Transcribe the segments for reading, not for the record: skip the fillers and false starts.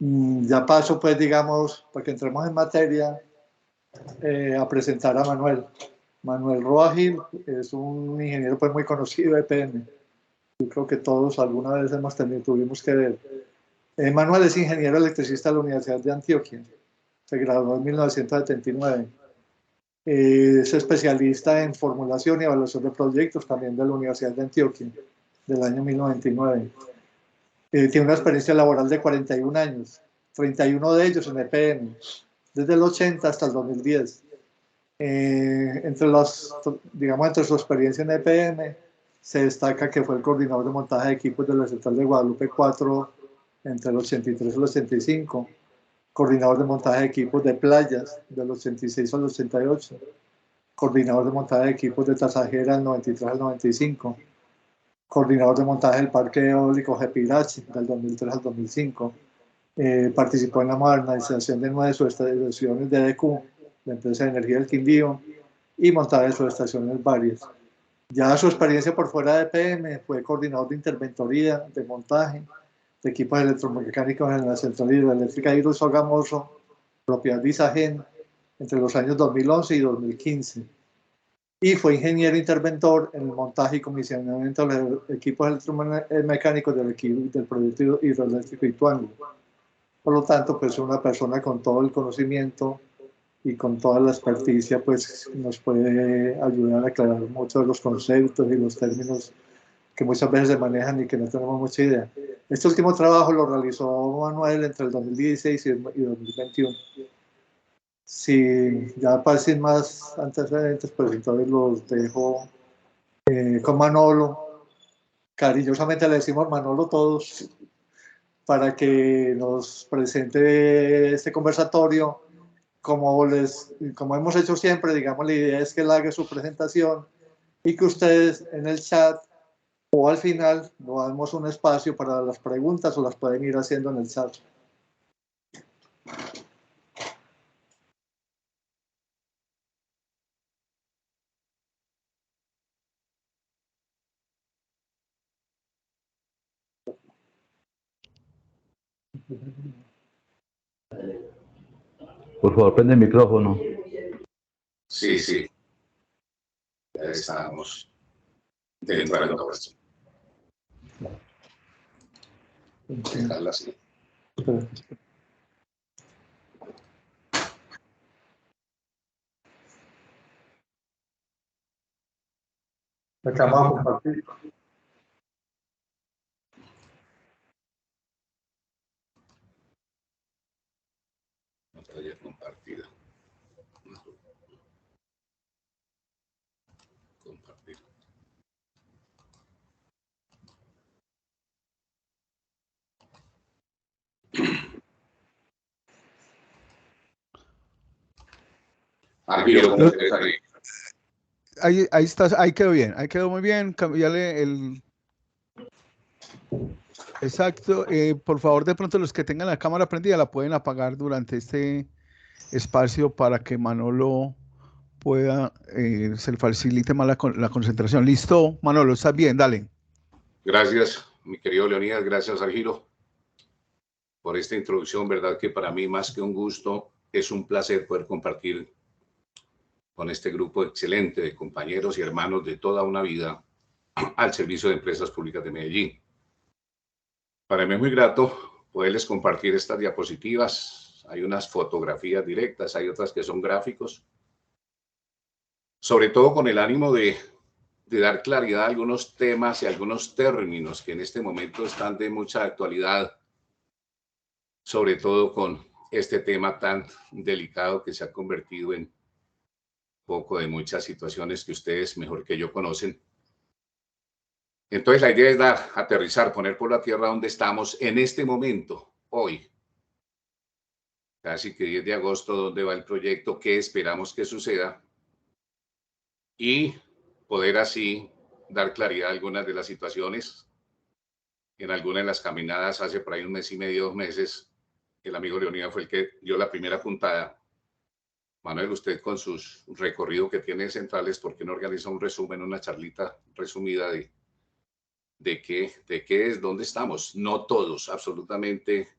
Ya paso, pues, digamos, para que entremos en materia, a presentar a Manuel. Manuel Roa Gil es un ingeniero pues muy conocido de EPM. Yo creo que todos alguna vez tuvimos que ver. Manuel es ingeniero electricista de la Universidad de Antioquia. Se graduó en 1979. Es especialista en formulación y evaluación de proyectos también de la Universidad de Antioquia, del año 1999. Tiene una experiencia laboral de 41 años, 31 de ellos en EPM, desde el 80 hasta el 2010. Entre su experiencia en EPM, se destaca que fue el coordinador de montaje de equipos de la Central de Guadalupe 4 entre el 83 y el 85, coordinador de montaje de equipos de playas del 86 al 88, coordinador de montaje de equipos de Tasajera del 93 al 95, coordinador de montaje del Parque Eólico Jepirachi del 2003 al 2005. Participó en la modernización de 9 subestaciones de EDQ, la empresa de energía del Quindío, y montaje de subestaciones varias. Ya su experiencia por fuera de EPM fue coordinador de interventoría, de montaje, de equipos electromecánicos en la Central Hidroeléctrica Hidro Sogamoso, propiedad de Isagen, entre los años 2011 y 2015. Y fue ingeniero interventor en el montaje y comisionamiento de los equipos electromecánicos del proyecto hidroeléctrico Ituango. Por lo tanto, pues una persona con todo el conocimiento y con toda la experticia, pues nos puede ayudar a aclarar muchos de los conceptos y los términos que muchas veces se manejan y que no tenemos mucha idea. Este último trabajo lo realizó Manuel entre el 2016 y 2021. Si ya para sin más antecedentes, pues entonces los dejo con Manolo. Cariñosamente le decimos Manolo todos, para que nos presente este conversatorio. Como hemos hecho siempre, digamos, la idea es que él haga su presentación y que ustedes en el chat o al final nos damos un espacio para las preguntas o las pueden ir haciendo en el chat. Por favor, prende el micrófono. Sí, sí. Ya estamos dentro de la cuestión. Dejarla así. Acá vamos a compartir. Pantalla compartida. Compartir. Ahí está, ahí quedó bien, ahí quedó muy bien. Cambiarle el... Exacto. Por favor, de pronto los que tengan la cámara prendida la pueden apagar durante este espacio para que Manolo pueda, se le facilite más la concentración. ¿Listo, Manolo? ¿Estás bien? Dale. Gracias, mi querido Leonidas. Gracias, Argiro, por esta introducción. Verdad que para mí, más que un gusto, es un placer poder compartir con este grupo excelente de compañeros y hermanos de toda una vida al servicio de Empresas Públicas de Medellín. Para mí es muy grato poderles compartir estas diapositivas. Hay unas fotografías directas, hay otras que son gráficos, sobre todo con el ánimo de dar claridad a algunos temas y algunos términos que en este momento están de mucha actualidad, sobre todo con este tema tan delicado que se ha convertido en poco de muchas situaciones que ustedes mejor que yo conocen. Entonces la idea es aterrizar, poner por la tierra donde estamos en este momento, hoy. Casi que 10 de agosto, dónde va el proyecto, qué esperamos que suceda y poder así dar claridad a algunas de las situaciones. En algunas de las caminadas hace por ahí un mes y medio, 2 meses, el amigo Leonidas fue el que dio la primera puntada. Manuel, usted con sus recorrido que tiene centrales, ¿por qué no organiza un resumen, una charlita resumida de qué es, dónde estamos? No todos, absolutamente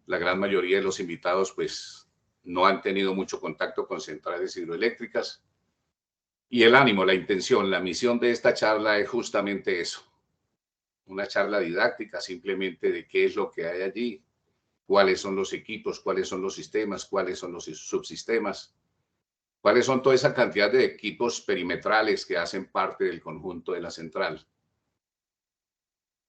La gran mayoría de los invitados pues no han tenido mucho contacto con centrales hidroeléctricas. Y el ánimo, la intención, la misión de esta charla es justamente eso. Una charla didáctica simplemente de qué es lo que hay allí, cuáles son los equipos, cuáles son los sistemas, cuáles son los subsistemas, cuáles son toda esa cantidad de equipos perimetrales que hacen parte del conjunto de la central.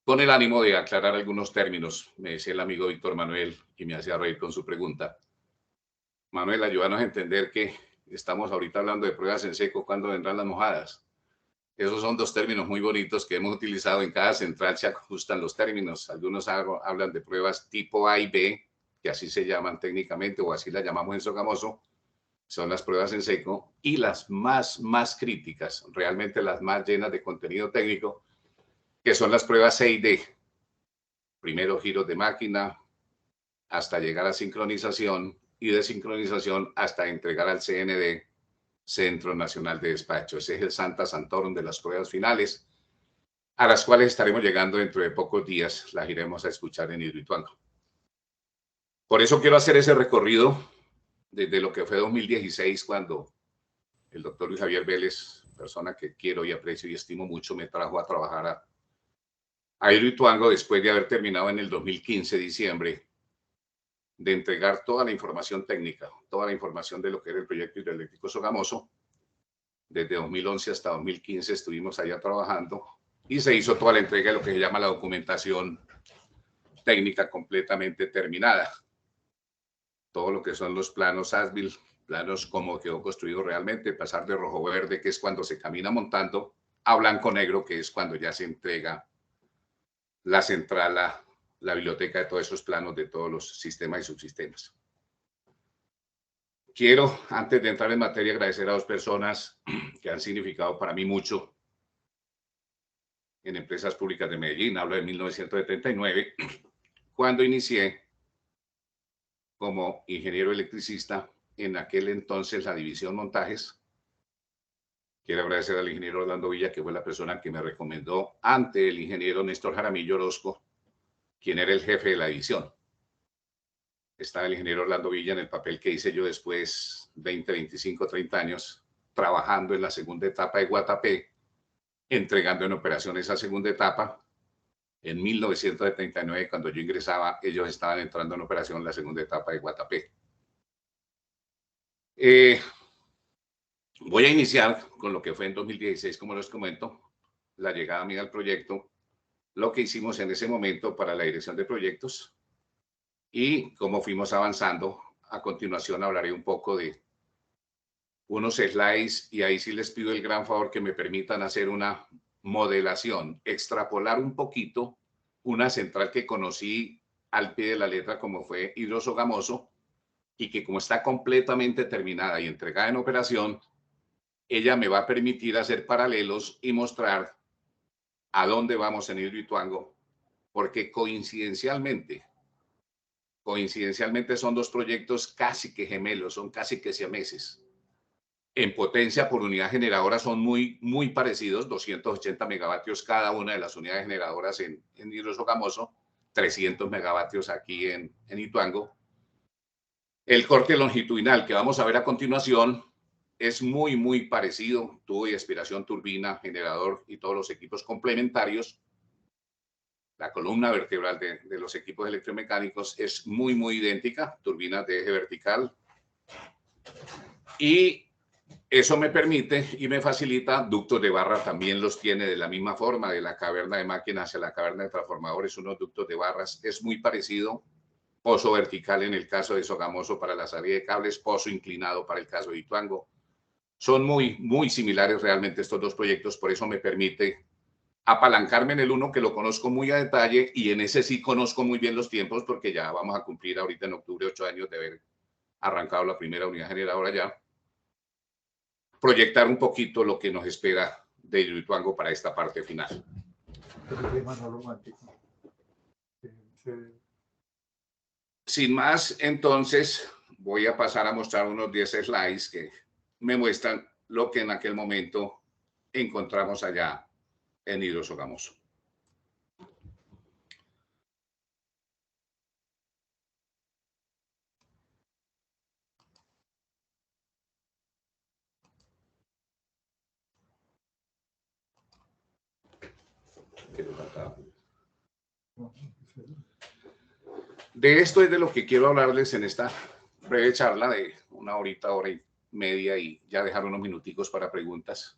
Con el ánimo de aclarar algunos términos, me decía el amigo Víctor Manuel y me hacía reír con su pregunta. Manuel, ayúdanos a entender que estamos ahorita hablando de pruebas en seco, ¿cuándo vendrán las mojadas? Esos son dos términos muy bonitos que hemos utilizado en cada central, se ajustan los términos. Algunos hablan de pruebas tipo A y B, que así se llaman técnicamente, o así las llamamos en Sogamoso, son las pruebas en seco, y las más críticas, realmente las más llenas de contenido técnico, que son las pruebas C y D. Primero giros de máquina, hasta llegar a sincronización, y de sincronización hasta entregar al CND, Centro Nacional de Despacho. Ese es el Santa Santorum de las pruebas finales, a las cuales estaremos llegando dentro de pocos días. Las iremos a escuchar en Hidroituango. Por eso quiero hacer ese recorrido desde lo que fue 2016, cuando el doctor Luis Javier Vélez, persona que quiero y aprecio y estimo mucho, me trajo a trabajar a Hidroituango después de haber terminado en el 2015, diciembre, de entregar toda la información técnica, toda la información de lo que era el proyecto hidroeléctrico Sogamoso. Desde 2011 hasta 2015 estuvimos allá trabajando y se hizo toda la entrega de lo que se llama la documentación técnica completamente terminada. Todo lo que son los planos ASBIL, planos como quedó construido realmente, pasar de rojo-verde, que es cuando se camina montando, a blanco-negro, que es cuando ya se entrega la central, la biblioteca de todos esos planos de todos los sistemas y subsistemas. Quiero, antes de entrar en materia, agradecer a dos personas que han significado para mí mucho en Empresas Públicas de Medellín. Hablo de 1979, cuando inicié como ingeniero electricista en aquel entonces la división montajes. Quiero agradecer al ingeniero Orlando Villa, que fue la persona que me recomendó ante el ingeniero Néstor Jaramillo Orozco, quien era el jefe de la división. Estaba el ingeniero Orlando Villa en el papel que hice yo después, 20, 25, 30 años, trabajando en la segunda etapa de Guatapé, entregando en operación esa segunda etapa. En 1979, cuando yo ingresaba, ellos estaban entrando en operación la segunda etapa de Guatapé. Voy a iniciar con lo que fue en 2016, como les comento, la llegada mía al proyecto, lo que hicimos en ese momento para la dirección de proyectos y cómo fuimos avanzando. A continuación hablaré un poco de unos slides y ahí sí les pido el gran favor que me permitan hacer una modelación, extrapolar un poquito una central que conocí al pie de la letra como fue Hidrosogamoso y que como está completamente terminada y entregada en operación, ella me va a permitir hacer paralelos y mostrar a dónde vamos en Hidroituango, porque coincidencialmente son dos proyectos casi que gemelos, son casi que siameses. En potencia por unidad generadora son muy parecidos, 280 megavatios cada una de las unidades generadoras en Hidrosogamoso, 300 megavatios aquí en Ituango. El corte longitudinal que vamos a ver a continuación es muy parecido, tubo y aspiración, turbina, generador y todos los equipos complementarios. La columna vertebral de los equipos electromecánicos es muy idéntica, turbinas de eje vertical. Y eso me permite y me facilita, ductos de barra también los tiene de la misma forma, de la caverna de máquinas hacia la caverna de transformadores, unos ductos de barras, es muy parecido. Pozo vertical en el caso de Sogamoso para la salida de cables, pozo inclinado para el caso de Ituango. Son muy similares realmente estos dos proyectos, por eso me permite apalancarme en el uno que lo conozco muy a detalle y en ese sí conozco muy bien los tiempos porque ya vamos a cumplir ahorita en octubre 8 años de haber arrancado la primera unidad generadora ya. Proyectar un poquito lo que nos espera de Hidroituango para esta parte final. Sin más, entonces voy a pasar a mostrar unos 10 slides que me muestran lo que en aquel momento encontramos allá en Hidrosogamoso. que le faltaba. De esto es de lo que quiero hablarles en esta breve charla de una horita, hora y media, y ya dejar unos minuticos para preguntas.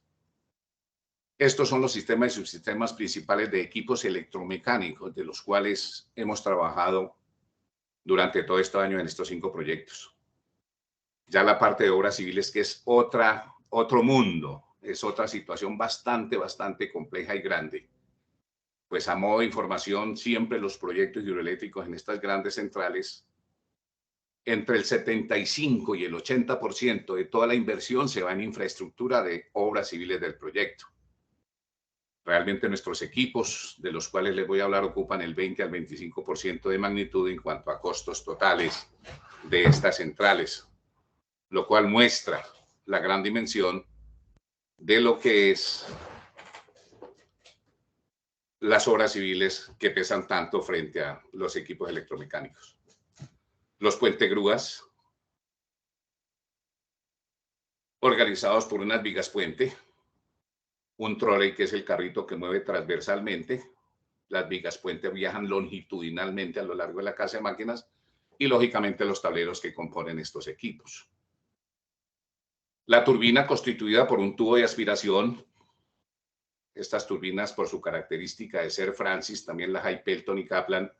Estos son los sistemas y subsistemas principales de equipos electromecánicos, de los cuales hemos trabajado durante todo este año en estos 5 proyectos. Ya la parte de obras civiles, que es otro mundo, es otra situación bastante compleja y grande. Pues a modo de información, siempre los proyectos hidroeléctricos en estas grandes centrales, entre el 75 y el 80% de toda la inversión se va en infraestructura de obras civiles del proyecto. Realmente nuestros equipos, de los cuales les voy a hablar, ocupan el 20 al 25% de magnitud en cuanto a costos totales de estas centrales, lo cual muestra la gran dimensión de lo que es las obras civiles que pesan tanto frente a los equipos electromecánicos. Los puentegrúas, organizados por unas vigas puente, un trolley, que es el carrito que mueve transversalmente. Las vigas puente viajan longitudinalmente a lo largo de la casa de máquinas, y lógicamente los tableros que componen estos equipos. La turbina, constituida por un tubo de aspiración. Estas turbinas, por su característica de ser Francis, también las hay Pelton y Kaplan.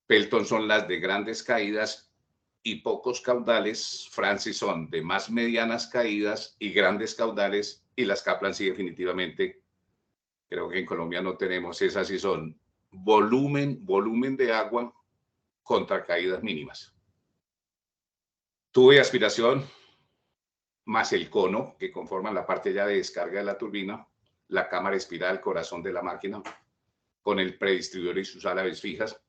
Pelton son las de grandes caídas y pocos caudales. Francis son de más medianas caídas y grandes caudales. Y las Kaplan sí, definitivamente, creo que en Colombia no tenemos esas, y son volumen de agua contra caídas mínimas. Tubo de aspiración más el cono, que conforman la parte ya de descarga de la turbina, la cámara espiral, corazón de la máquina, con el predistribuidor y sus álabes fijas,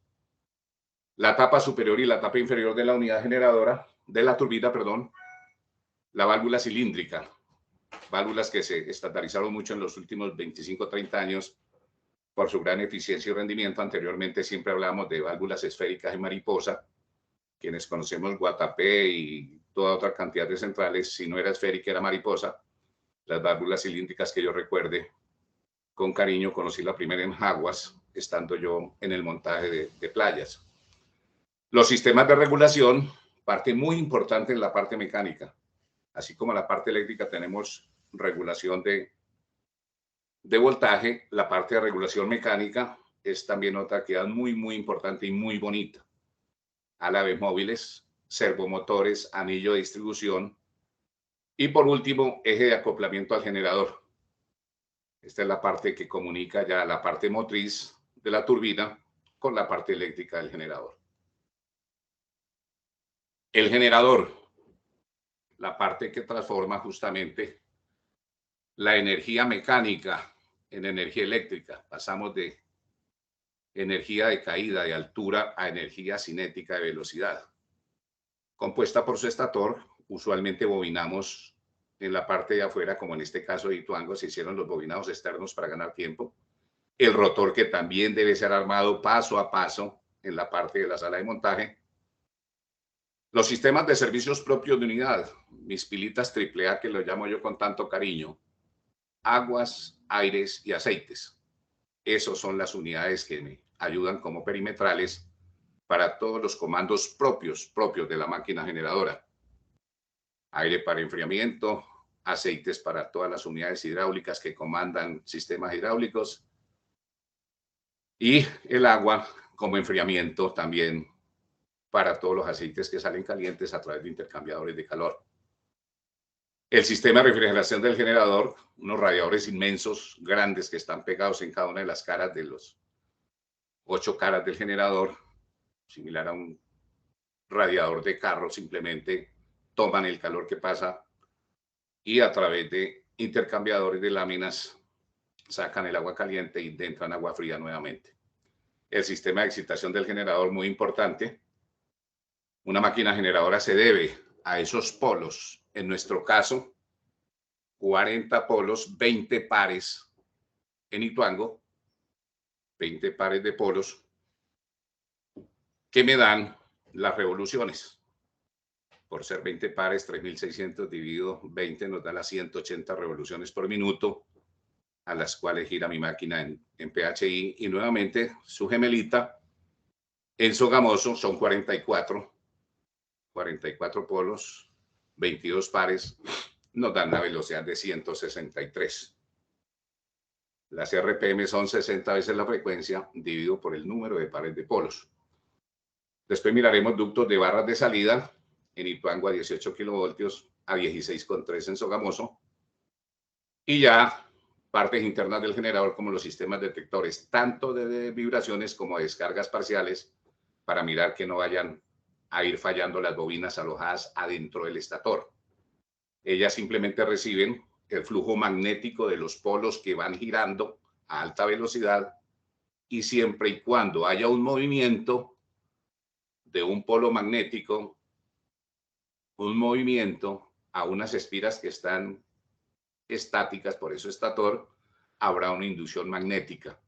la tapa superior y la tapa inferior de la unidad generadora, de la turbina, perdón, la válvula cilíndrica, válvulas que se estandarizaron mucho en los últimos 25-30 años por su gran eficiencia y rendimiento. Anteriormente siempre hablábamos de válvulas esféricas y mariposa. Quienes conocemos Guatapé y toda otra cantidad de centrales, si no era esférica era mariposa. Las válvulas cilíndricas que yo recuerde con cariño, conocí la primera en Jaguas, estando yo en el montaje de playas. Los sistemas de regulación, parte muy importante en la parte mecánica. Así como la parte eléctrica tenemos regulación de voltaje, la parte de regulación mecánica es también otra actividad muy importante y muy bonita. Álabes móviles, servomotores, anillo de distribución y, por último, eje de acoplamiento al generador. Esta es la parte que comunica ya la parte motriz de la turbina con la parte eléctrica del generador. El generador, la parte que transforma justamente la energía mecánica en energía eléctrica. Pasamos de energía de caída de altura a energía cinética de velocidad. Compuesta por su estator, usualmente bobinamos en la parte de afuera, como en este caso de Ituango se hicieron los bobinados externos para ganar tiempo. El rotor, que también debe ser armado paso a paso en la parte de la sala de montaje. Los sistemas de servicios propios de unidad, mis pilitas AAA, que lo llamo yo con tanto cariño, aguas, aires y aceites. Esos son las unidades que me ayudan como perimetrales para todos los comandos propios de la máquina generadora. Aire para enfriamiento, aceites para todas las unidades hidráulicas que comandan sistemas hidráulicos, y el agua como enfriamiento también para todos los aceites que salen calientes a través de intercambiadores de calor. El sistema de refrigeración del generador, unos radiadores inmensos, grandes, que están pegados en cada una de las caras de los 8 caras del generador, similar a un radiador de carro. Simplemente toman el calor que pasa y a través de intercambiadores de láminas sacan el agua caliente y entran agua fría nuevamente. El sistema de excitación del generador, muy importante. Una máquina generadora se debe a esos polos. En nuestro caso, 40 polos, 20 pares en Ituango, 20 pares de polos que me dan las revoluciones. Por ser 20 pares, 3.600 dividido 20 nos da las 180 revoluciones por minuto. a las cuales gira mi máquina en PHI, y nuevamente su gemelita en Sogamoso son 44 polos, 22 pares, nos dan una velocidad de 163. Las RPM son 60 veces la frecuencia dividido por el número de pares de polos. Después miraremos ductos de barras de salida en Ituango a 18 kilovoltios, a 16,3 en Sogamoso, y ya partes internas del generador como los sistemas detectores, tanto de vibraciones como de descargas parciales, para mirar que no vayan a ir fallando las bobinas alojadas adentro del estator. Ellas simplemente reciben el flujo magnético de los polos que van girando a alta velocidad, y siempre y cuando haya un movimiento de un polo magnético, un movimiento a unas espiras que están estáticas, por eso estator, habrá una inducción magnética.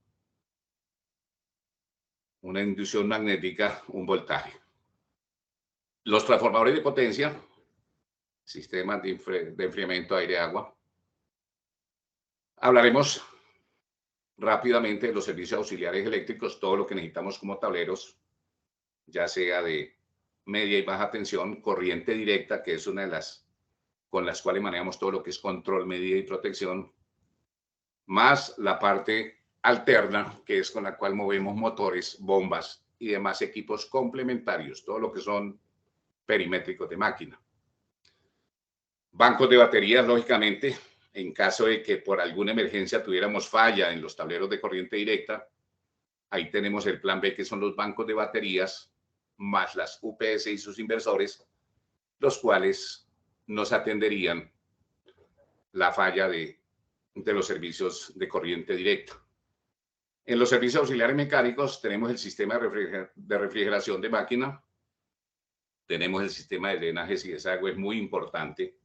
Una inducción magnética, un voltaje. Los transformadores de potencia, sistemas de enfriamiento aire-agua. Hablaremos rápidamente de los servicios auxiliares eléctricos, todo lo que necesitamos como tableros, ya sea de media y baja tensión, corriente directa, que es una de las con las cuales manejamos todo lo que es control, medida y protección, más la parte alterna, que es con la cual movemos motores, bombas y demás equipos complementarios, todo lo que son perimétricos de máquina. Bancos de baterías, lógicamente, en caso de que por alguna emergencia tuviéramos falla en los tableros de corriente directa, ahí tenemos el plan B, que son los bancos de baterías, más las UPS y sus inversores, los cuales nos atenderían la falla de los servicios de corriente directa. En los servicios auxiliares mecánicos tenemos el sistema de refrigeración de máquina, tenemos el sistema de drenajes y desagüe, es muy importante.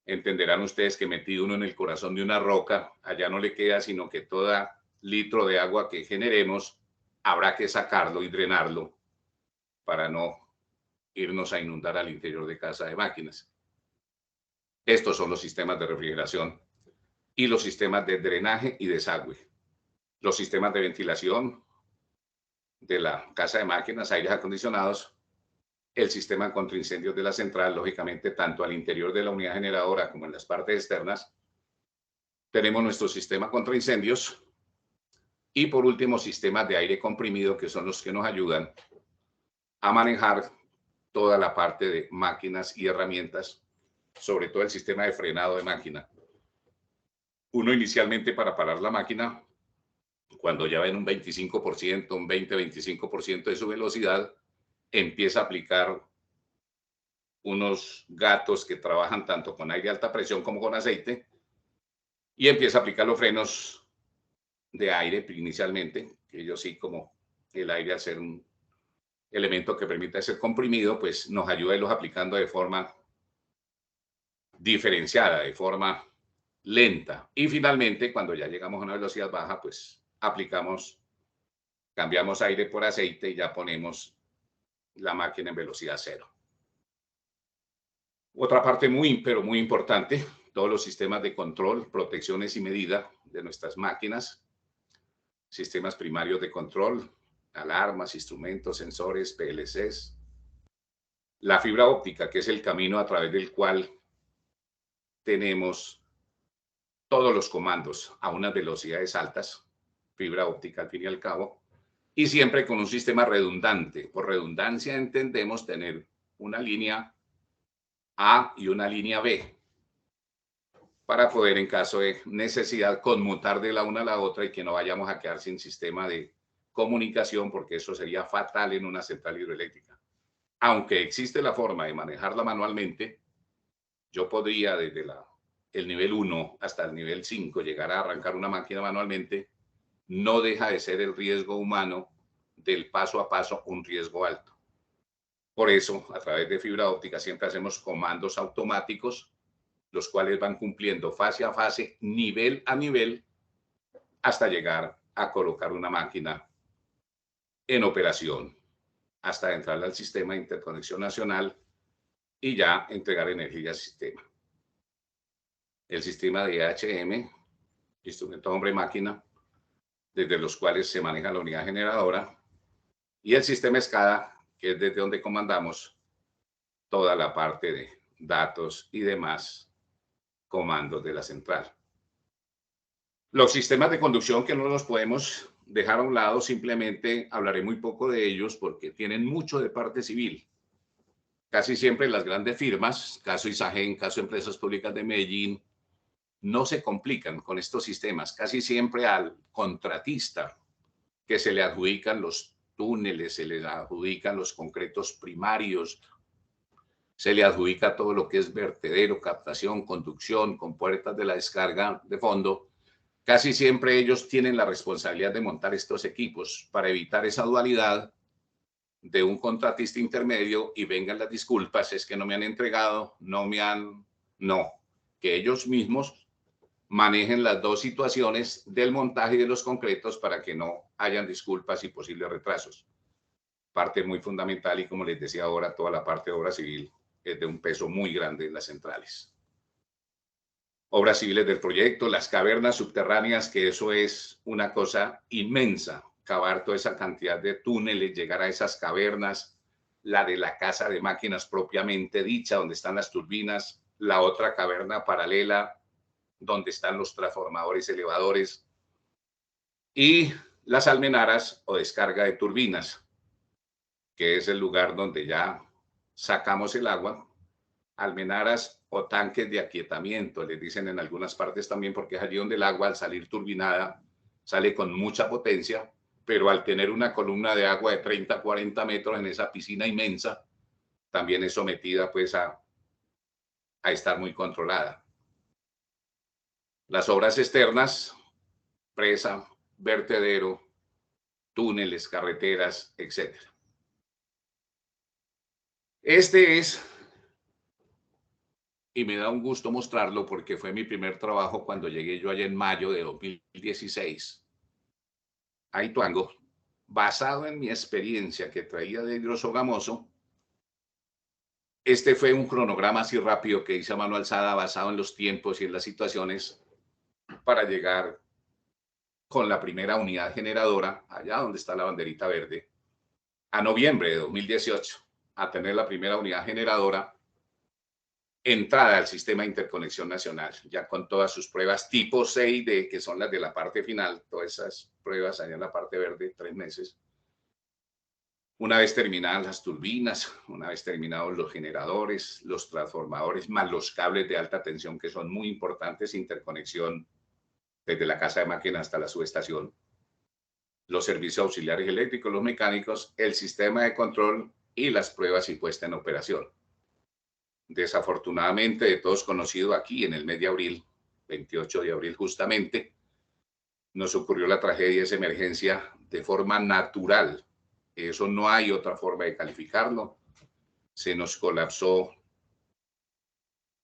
Entenderán ustedes que metido uno en el corazón de una roca, allá no le queda sino que todo litro de agua que generemos habrá que sacarlo y drenarlo para no irnos a inundar al interior de casa de máquinas. Estos son los sistemas de refrigeración y los sistemas de drenaje y desagüe. Los sistemas de ventilación de la casa de máquinas, aires acondicionados, el sistema contra incendios de la central, lógicamente, tanto al interior de la unidad generadora como en las partes externas. Tenemos nuestro sistema contra incendios y, por último, sistemas de aire comprimido, que son los que nos ayudan a manejar toda la parte de máquinas y herramientas, sobre todo el sistema de frenado de máquina. Uno inicialmente, para parar la máquina, cuando ya ven un 25%, un 20-25% de su velocidad, empieza a aplicar unos gatos que trabajan tanto con aire de alta presión como con aceite, y empieza a aplicar los frenos de aire inicialmente, que ellos sí, como el aire al ser un elemento que permite ser comprimido, pues nos ayuda a irlos aplicando de forma diferenciada, de forma lenta. Y finalmente, cuando ya llegamos a una velocidad baja, pues cambiamos aire por aceite y ya ponemos la máquina en velocidad cero. Otra parte pero muy importante, todos los sistemas de control, protecciones y medida de nuestras máquinas, sistemas primarios de control, alarmas, instrumentos, sensores, PLCs, la fibra óptica, que es el camino a través del cual tenemos todos los comandos a unas velocidades altas, fibra óptica al fin y al cabo, y siempre con un sistema redundante. Por redundancia entendemos tener una línea A y una línea B, para poder, en caso de necesidad, conmutar de la una a la otra y que no vayamos a quedar sin sistema de comunicación, porque eso sería fatal en una central hidroeléctrica. Aunque existe la forma de manejarla manualmente, yo podría desde el nivel 1 hasta el nivel 5 llegar a arrancar una máquina manualmente. No deja de ser el riesgo humano del paso a paso un riesgo alto. Por eso, a través de fibra óptica siempre hacemos comandos automáticos, los cuales van cumpliendo fase a fase, nivel a nivel, hasta llegar a colocar una máquina en operación, hasta entrar al sistema de interconexión nacional y ya entregar energía al sistema. El sistema de EHM instrumento hombre-máquina, desde los cuales se maneja la unidad generadora, y el sistema SCADA, que es desde donde comandamos toda la parte de datos y demás comandos de la central. Los sistemas de conducción, que no los podemos dejar a un lado, simplemente hablaré muy poco de ellos porque tienen mucho de parte civil. Casi siempre las grandes firmas, caso Isagen, caso Empresas Públicas de Medellín, no se complican con estos sistemas. Casi siempre al contratista que se le adjudican los túneles, se le adjudican los concretos primarios, se le adjudica todo lo que es vertedero, captación, conducción, compuertas de la descarga de fondo. Casi siempre ellos tienen la responsabilidad de montar estos equipos para evitar esa dualidad de un contratista intermedio y vengan las disculpas, es que no me han entregado, no, que ellos mismos manejen las dos situaciones del montaje de los concretos para que no hayan disculpas y posibles retrasos. Parte muy fundamental, y como les decía ahora, toda la parte de obra civil es de un peso muy grande en las centrales. Obras civiles del proyecto, las cavernas subterráneas, que eso es una cosa inmensa, cavar toda esa cantidad de túneles, llegar a esas cavernas, la de la casa de máquinas propiamente dicha, donde están las turbinas, la otra caverna paralela, donde están los transformadores elevadores, y las almenaras o descarga de turbinas, que es el lugar donde ya sacamos el agua. Almenaras o tanques de aquietamiento, les dicen en algunas partes también, porque es allí donde el agua, al salir turbinada, sale con mucha potencia, pero al tener una columna de agua de 30, 40 metros en esa piscina inmensa, también es sometida pues a estar muy controlada. Las obras externas, presa, vertedero, túneles, carreteras, etc. Este es, y me da un gusto mostrarlo porque fue mi primer trabajo cuando llegué yo allá en mayo de 2016 a Ituango, basado en mi experiencia que traía de hidrosogamoso. Este fue un cronograma así rápido que hice a mano alzada, basado en los tiempos y en las situaciones, para llegar con la primera unidad generadora, allá donde está la banderita verde, a noviembre de 2018, a tener la primera unidad generadora entrada al sistema de interconexión nacional, ya con todas sus pruebas tipo C y D, que son las de la parte final, todas esas pruebas allá en la parte verde, 3 meses. Una vez terminadas las turbinas, una vez terminados los generadores, los transformadores, más los cables de alta tensión, que son muy importantes, interconexión desde la casa de máquinas hasta la subestación, los servicios auxiliares eléctricos, los mecánicos, el sistema de control y las pruebas y puesta en operación. Desafortunadamente, de todos conocido, aquí en el mes de abril, 28 de abril justamente, nos ocurrió la tragedia, esa emergencia de forma natural. Eso no hay otra forma de calificarlo. Se nos colapsó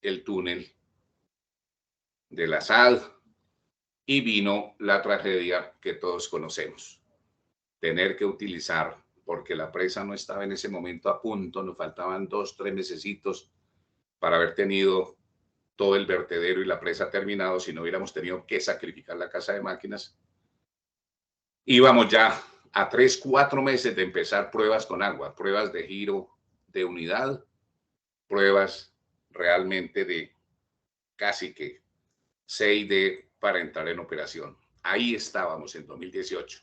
el túnel de la SAD y vino la tragedia que todos conocemos. Tener que utilizar, porque la presa no estaba en ese momento a punto, nos faltaban 2, 3 mesecitos para haber tenido todo el vertedero y la presa terminado, si no hubiéramos tenido que sacrificar la casa de máquinas. Íbamos ya a 3, 4 meses de empezar pruebas con agua, pruebas de giro de unidad, pruebas realmente de casi que C y D para entrar en operación. Ahí estábamos en 2018,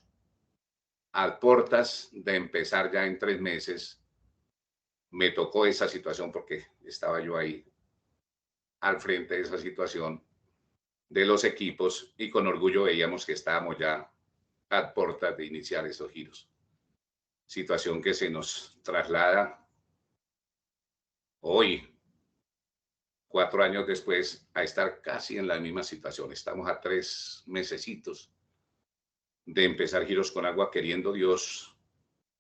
a puertas de empezar ya en 3 meses. Me tocó esa situación porque estaba yo ahí al frente de esa situación de los equipos y con orgullo veíamos que estábamos ya a puertas de iniciar esos giros. Situación que se nos traslada hoy, 4 años después, a estar casi en la misma situación. Estamos a 3 mesecitos de empezar giros con agua, queriendo Dios,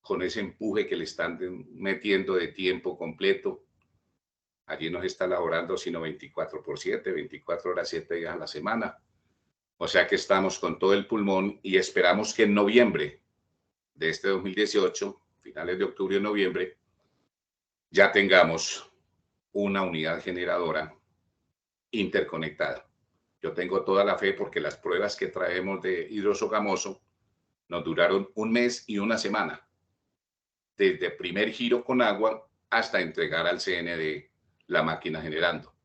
con ese empuje que le están metiendo de tiempo completo. Allí nos está laborando sino 24/7, 24 horas, 7 días a la semana. O sea que estamos con todo el pulmón y esperamos que en noviembre de este 2018, finales de octubre o noviembre, ya tengamos una unidad generadora interconectada. Yo tengo toda la fe porque las pruebas que traemos de hidrosogamoso nos duraron 1 mes y 1 semana. Desde primer giro con agua hasta entregar al CND la máquina generando.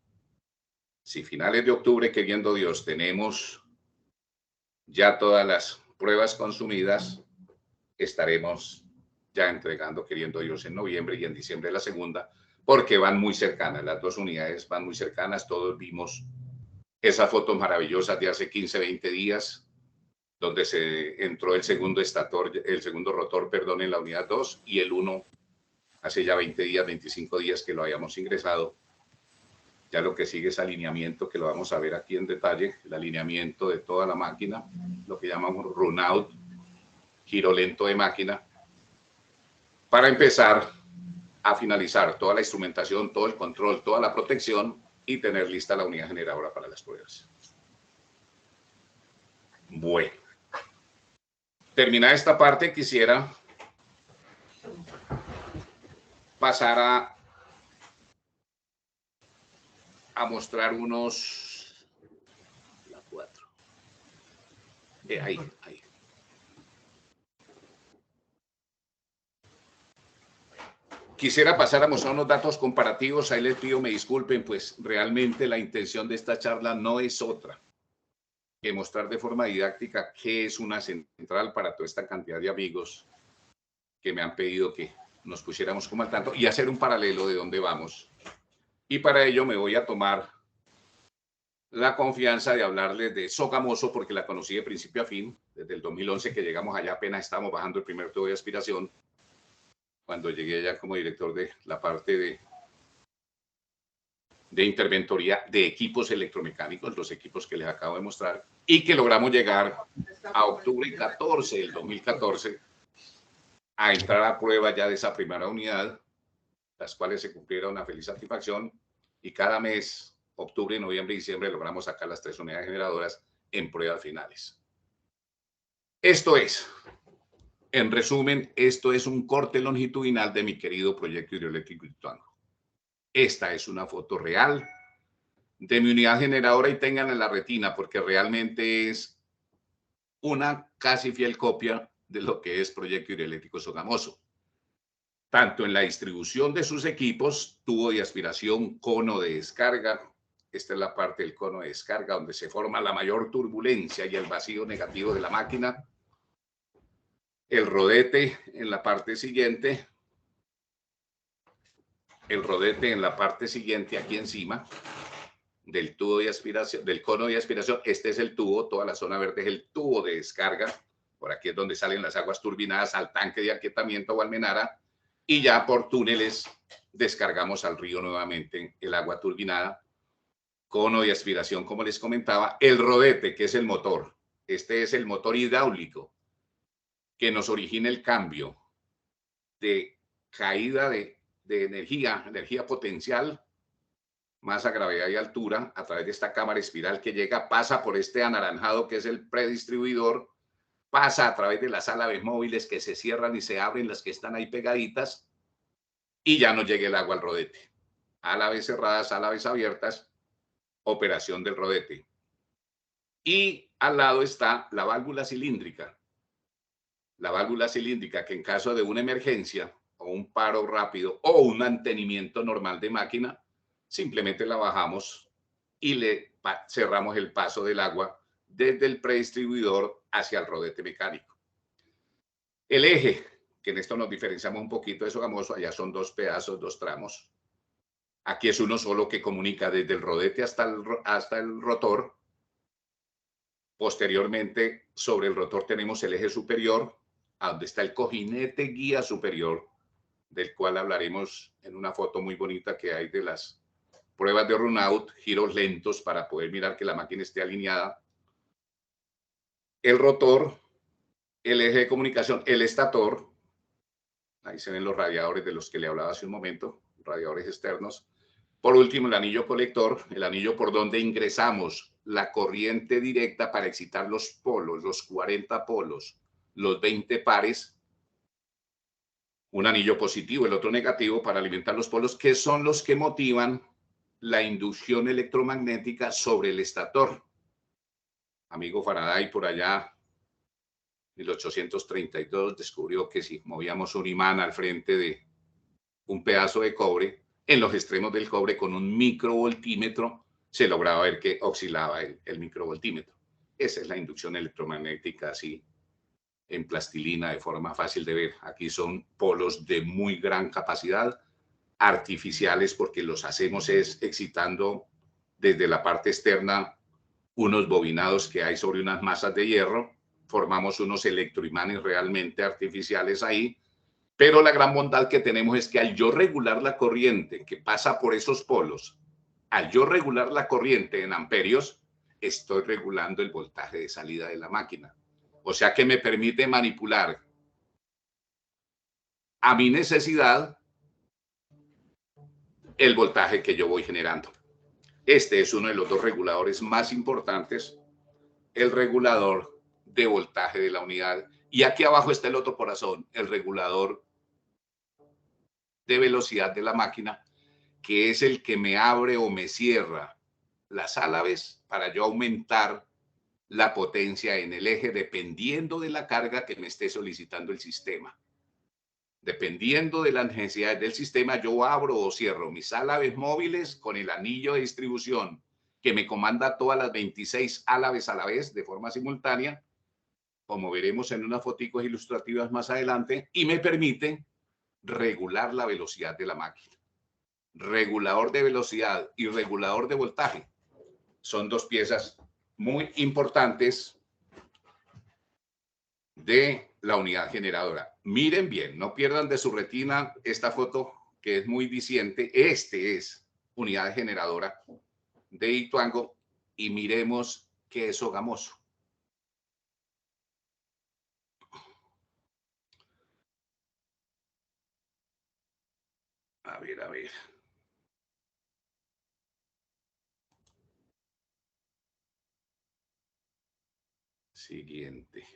Si finales de octubre, queriendo Dios, tenemos ya todas las pruebas consumidas, estaremos ya entregando, queriendo Dios, en noviembre y en diciembre la segunda, porque van muy cercanas, las 2 unidades van muy cercanas. Todos vimos esas fotos maravillosas de hace 15, 20 días, donde se entró el segundo rotor, perdón, en la unidad 2 y el 1 hace ya 20 días, 25 días que lo habíamos ingresado. Ya lo que sigue es alineamiento, que lo vamos a ver aquí en detalle, el alineamiento de toda la máquina, lo que llamamos run out, giro lento de máquina, para empezar a finalizar toda la instrumentación, todo el control, toda la protección y tener lista la unidad generadora para las pruebas. Bueno, terminada esta parte, quisiera pasar a mostrar unos... La 4. Ahí. Quisiera pasar a mostrar unos datos comparativos. Ahí les pido me disculpen, pues realmente la intención de esta charla no es otra que mostrar de forma didáctica qué es una central para toda esta cantidad de amigos que me han pedido que nos pusiéramos como al tanto y hacer un paralelo de dónde vamos. Y para ello me voy a tomar la confianza de hablarles de Sogamoso, porque la conocí de principio a fin, desde el 2011 que llegamos allá, apenas estábamos bajando el primer tubo de aspiración, cuando llegué allá como director de la parte de interventoría de equipos electromecánicos, los equipos que les acabo de mostrar, y que logramos llegar a octubre 14 del 2014 a entrar a prueba ya de esa primera unidad, las cuales se cumplieron una feliz satisfacción, y cada mes, octubre, noviembre y diciembre, logramos sacar las 3 unidades generadoras en pruebas finales. Esto es, en resumen, esto es un corte longitudinal de mi querido proyecto hidroeléctrico Ituango. Esta es una foto real de mi unidad generadora y tengan en la retina porque realmente es una casi fiel copia de lo que es proyecto hidroeléctrico Sogamoso. Tanto en la distribución de sus equipos, tubo de aspiración, cono de descarga. Esta es la parte del cono de descarga donde se forma la mayor turbulencia y el vacío negativo de la máquina. El rodete en la parte siguiente. El rodete en la parte siguiente aquí encima del tubo de aspiración, del cono de aspiración. Este es el tubo, toda la zona verde es el tubo de descarga. Por aquí es donde salen las aguas turbinadas al tanque de aquietamiento o almenara. Y ya por túneles descargamos al río nuevamente el agua turbinada. Cono de aspiración, como les comentaba. El rodete, que es el motor. Este es el motor hidráulico que nos origina el cambio de caída de energía potencial, masa, gravedad y altura, a través de esta cámara espiral que llega, pasa por este anaranjado que es el predistribuidor, pasa a través de las álabes móviles que se cierran y se abren, las que están ahí pegaditas, y ya no llega el agua al rodete. Álabes cerradas, álabes abiertas, operación del rodete. Y al lado está la válvula cilíndrica. La válvula cilíndrica que en caso de una emergencia o un paro rápido o un mantenimiento normal de máquina, simplemente la bajamos y le cerramos el paso del agua desde el predistribuidor hacia el rodete mecánico. El eje, que en esto nos diferenciamos un poquito de Sogamoso, allá son 2 pedazos, 2 tramos. Aquí es uno solo que comunica desde el rodete hasta el rotor. Posteriormente, sobre el rotor tenemos el eje superior, a donde está el cojinete guía superior, del cual hablaremos en una foto muy bonita que hay de las pruebas de run-out, giros lentos para poder mirar que la máquina esté alineada. El rotor, el eje de comunicación, el estator. Ahí se ven los radiadores de los que le hablaba hace un momento, radiadores externos. Por último, el anillo colector, el anillo por donde ingresamos la corriente directa para excitar los polos, los 40 polos, los 20 pares. Un anillo positivo, el otro negativo para alimentar los polos, que son los que motivan la inducción electromagnética sobre el estator. amigo Faraday por allá, 1832, descubrió que si movíamos un imán al frente de un pedazo de cobre, en los extremos del cobre con un microvoltímetro, se lograba ver que oscilaba el microvoltímetro. Esa es la inducción electromagnética, así en plastilina, de forma fácil de ver. Aquí son polos de muy gran capacidad, artificiales, porque los hacemos es excitando desde la parte externa unos bobinados que hay sobre unas masas de hierro. Formamos unos electroimanes realmente artificiales ahí, pero la gran bondad que tenemos es que al yo regular la corriente que pasa por esos polos, al yo regular la corriente en amperios, estoy regulando el voltaje de salida de la máquina. O sea que me permite manipular a mi necesidad el voltaje que yo voy generando. Este es uno de los dos reguladores más importantes, el regulador de voltaje de la unidad. Y aquí abajo está el otro corazón, el regulador de velocidad de la máquina, que es el que me abre o me cierra las álabes para yo aumentar la potencia en el eje dependiendo de la carga que me esté solicitando el sistema. Dependiendo de las necesidades del sistema, yo abro o cierro mis álabes móviles con el anillo de distribución que me comanda todas las 26 álabes a la vez de forma simultánea, como veremos en unas fotos ilustrativas más adelante, y me permite regular la velocidad de la máquina. Regulador de velocidad y regulador de voltaje son dos piezas muy importantes de la unidad generadora. Miren bien, no pierdan de su retina esta foto que es muy diciente. Este es unidad generadora de Ituango y miremos qué es Sogamoso. A ver, a ver. Siguiente.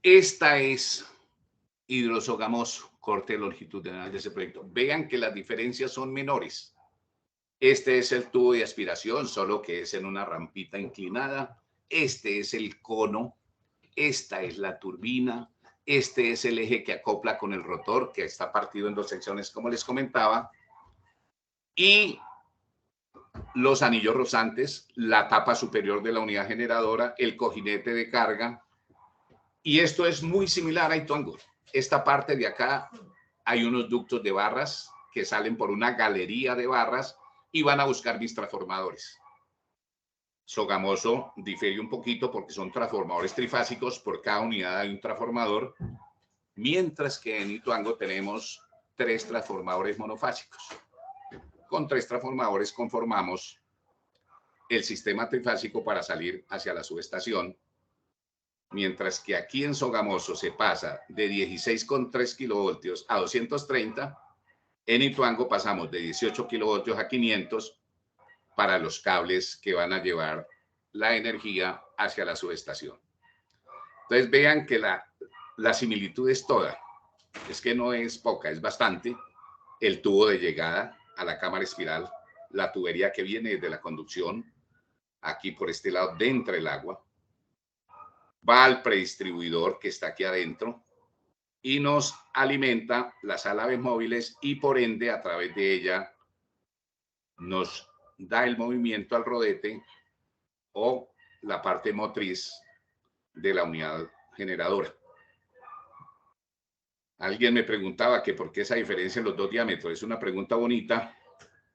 Esta es Hidrosogamoso, corte longitudinal de ese proyecto. Vean que las diferencias son menores. Este es el tubo de aspiración, solo que es en una rampita inclinada. Este es el cono. Esta es la turbina. Este es el eje que acopla con el rotor, que está partido en dos secciones, como les comentaba. Y los anillos rozantes, la tapa superior de la unidad generadora, el cojinete de carga. Y esto es muy similar a Ituango. Esta parte de acá hay unos ductos de barras que salen por una galería de barras y van a buscar mis transformadores. Sogamoso difiere un poquito porque son transformadores trifásicos, por cada unidad hay un transformador, mientras que en Ituango tenemos 3 transformadores monofásicos. Con 3 transformadores conformamos el sistema trifásico para salir hacia la subestación, mientras que aquí en Sogamoso se pasa de 16,3 kilovoltios a 230, en Ituango pasamos de 18 kilovoltios a 500 para los cables que van a llevar la energía hacia la subestación. Entonces vean que la similitud es toda, es que no es poca, es bastante. El tubo de llegada a la cámara espiral, la tubería que viene desde la conducción, aquí por este lado, dentro del agua, va al predistribuidor que está aquí adentro y nos alimenta las álabes móviles y por ende a través de ella nos da el movimiento al rodete o la parte motriz de la unidad generadora. Alguien me preguntaba que por qué esa diferencia en los dos diámetros. Es una pregunta bonita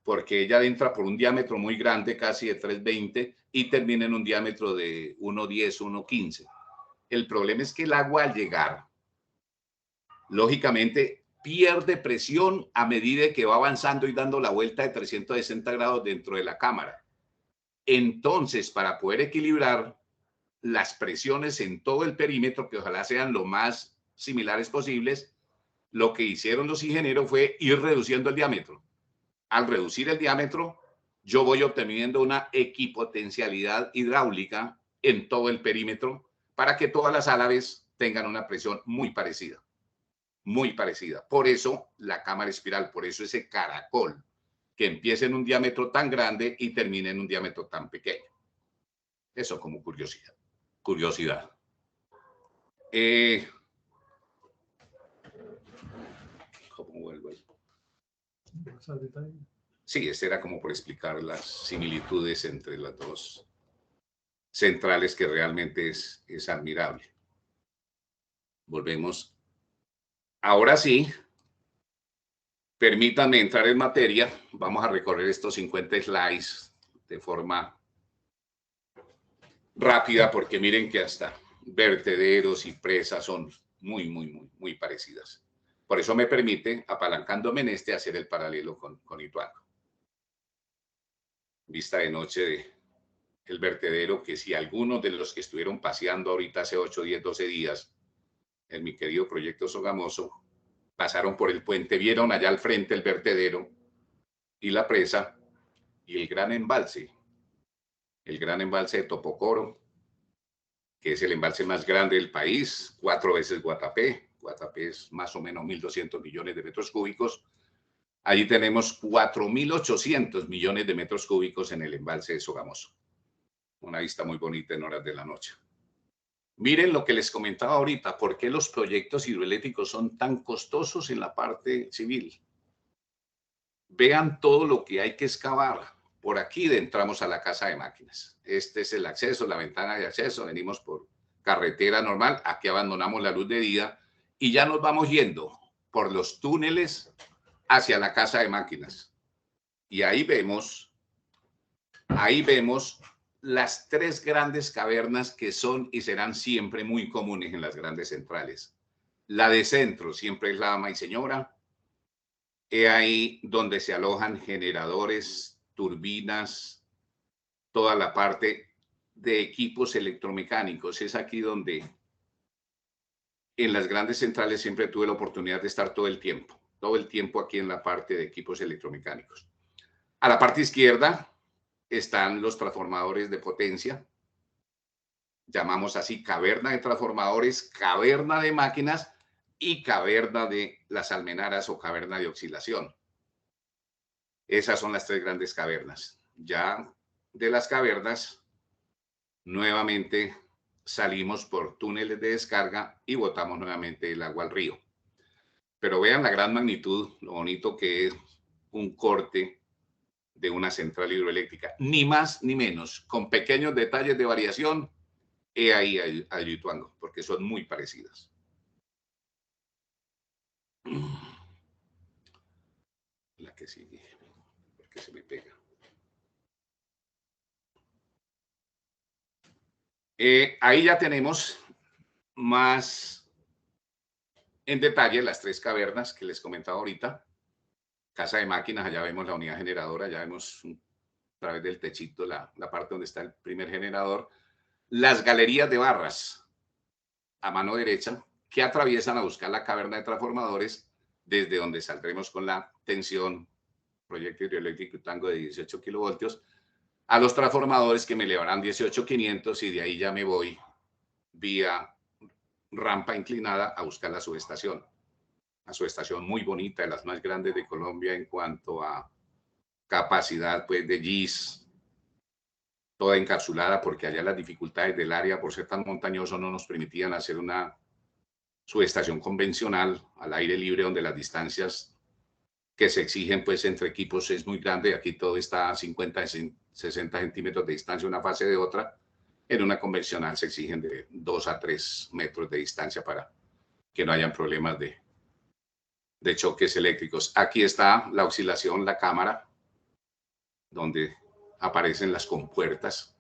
porque ella entra por un diámetro muy grande, casi de 320, y termina en un diámetro de 1,10, 1,15. El problema es que el agua al llegar, lógicamente, pierde presión a medida que va avanzando y dando la vuelta de 360 grados dentro de la cámara. Entonces, para poder equilibrar las presiones en todo el perímetro, que ojalá sean lo más similares posibles, lo que hicieron los ingenieros fue ir reduciendo el diámetro. Al reducir el diámetro, yo voy obteniendo una equipotencialidad hidráulica en todo el perímetro para que todas las álabes tengan una presión muy parecida. Muy parecida. Por eso la cámara espiral, por eso ese caracol. que empiece en un diámetro tan grande y termine en un diámetro tan pequeño. Eso como curiosidad. ¿Cómo vuelvo ahí? Sí, este era como por explicar las similitudes entre las dos centrales, que realmente es admirable. Volvemos. Ahora sí, permítanme entrar en materia. Vamos a recorrer estos 50 slides de forma rápida, porque miren que hasta vertederos y presas son muy parecidas. Por eso me permite, apalancándome en este, hacer el paralelo con Ituango. Vista de noche del vertedero, que si algunos de los que estuvieron paseando ahorita hace 8, 10, 12 días en mi querido proyecto Sogamoso, pasaron por el puente, vieron allá al frente el vertedero y la presa y el gran embalse de Topocoro, que es el embalse más grande del país, 4 veces Guatapé. Guatapé es más o menos 1.200 millones de metros cúbicos. Allí tenemos 4.800 millones de metros cúbicos en el embalse de Sogamoso. Una vista muy bonita en horas de la noche. Miren lo que les comentaba ahorita, ¿por qué los proyectos hidroeléctricos son tan costosos en la parte civil? Vean todo lo que hay que excavar. Por aquí entramos a la casa de máquinas. Este es el acceso, la ventana de acceso. Venimos por carretera normal. Aquí abandonamos la luz de día y ya nos vamos yendo por los túneles hacia la casa de máquinas. Y ahí vemos las 3 grandes cavernas que son y serán siempre muy comunes en las grandes centrales. La de centro siempre es la ama y señora. Es ahí donde se alojan generadores, turbinas, toda la parte de equipos electromecánicos. Es aquí donde en las grandes centrales siempre tuve la oportunidad de estar todo el tiempo aquí en la parte de equipos electromecánicos. A la parte izquierda están los transformadores de potencia. Llamamos así caverna de transformadores, caverna de máquinas y caverna de las almenaras o caverna de oscilación. Esas son las 3 grandes cavernas. Ya de las cavernas, nuevamente salimos por túneles de descarga y botamos nuevamente el agua al río. Pero vean la gran magnitud, lo bonito que es un corte de una central hidroeléctrica. Ni más ni menos, con pequeños detalles de variación, ahí a Ituango, porque son muy parecidas. La que sigue, porque se me pega. Ahí ya tenemos más en detalle las 3 cavernas que les comentaba ahorita. Casa de máquinas, allá vemos la unidad generadora, ya vemos a través del techito la parte donde está el primer generador. Las galerías de barras a mano derecha que atraviesan a buscar la caverna de transformadores, desde donde saldremos con la tensión proyecto hidroeléctrico Ituango de 18 kilovoltios a los transformadores que me elevarán 18.500 y de ahí ya me voy vía rampa inclinada a buscar la subestación. Una subestación muy bonita, de las más grandes de Colombia en cuanto a capacidad pues, de GIS, toda encapsulada, porque allá las dificultades del área, por ser tan montañoso, no nos permitían hacer una subestación convencional al aire libre, donde las distancias que se exigen pues, entre equipos es muy grande. Aquí todo está a 50, 60 centímetros de distancia una fase de otra. En una convencional se exigen de 2 a 3 metros de distancia para que no hayan problemas de choques eléctricos. Aquí está la oscilación, la cámara, donde aparecen las compuertas.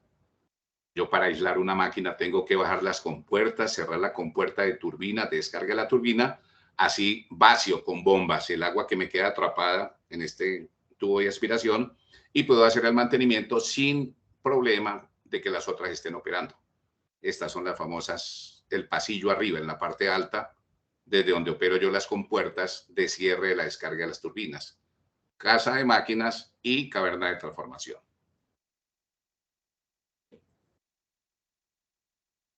Yo para aislar una máquina tengo que bajar las compuertas, cerrar la compuerta de turbina, descarga la turbina, así vacío con bombas el agua que me queda atrapada en este tubo de aspiración y puedo hacer el mantenimiento sin problema de que las otras estén operando. Estas son las famosas, el pasillo arriba en la parte alta, desde donde opero yo las compuertas de cierre de la descarga de las turbinas. Casa de máquinas y caverna de transformación.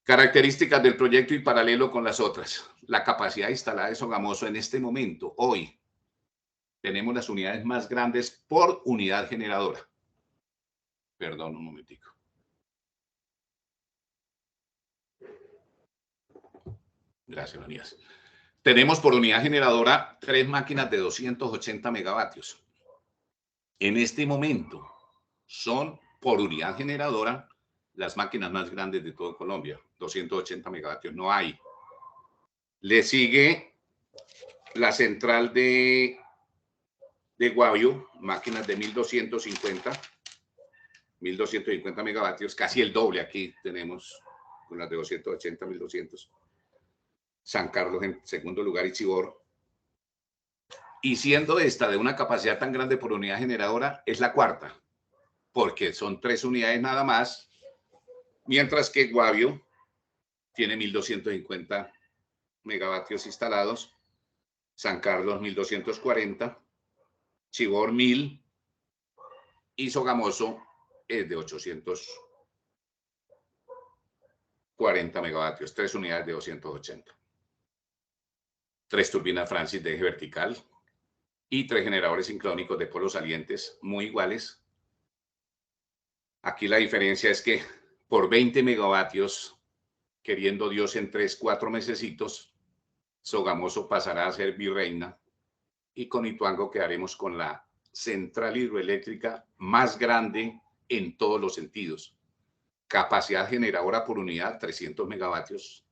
Características del proyecto y paralelo con las otras. La capacidad instalada de Sogamoso en este momento, hoy, tenemos las unidades más grandes por unidad generadora. Perdón, un momentico. Gracias, Manías. Tenemos por unidad generadora 3 máquinas de 280 megavatios. En este momento son por unidad generadora las máquinas más grandes de todo Colombia. 280 megavatios no hay. Le sigue la central de Guavio, máquinas de 1250 megavatios, casi el doble aquí tenemos con las de 280, 1200. San Carlos en segundo lugar y Chivor. Y siendo esta de una capacidad tan grande por unidad generadora, es la cuarta, porque son 3 unidades nada más, mientras que Guavio tiene 1250 megavatios instalados, San Carlos 1240, Chivor 1000 y Sogamoso es de 840 megavatios, 3 unidades de 280. 3 turbinas Francis de eje vertical y 3 generadores sincrónicos de polos salientes muy iguales. Aquí la diferencia es que por 20 megavatios, queriendo Dios en 3-4 mesecitos, Sogamoso pasará a ser virreina y con Ituango quedaremos con la central hidroeléctrica más grande en todos los sentidos. Capacidad generadora por unidad, 300 megavatios.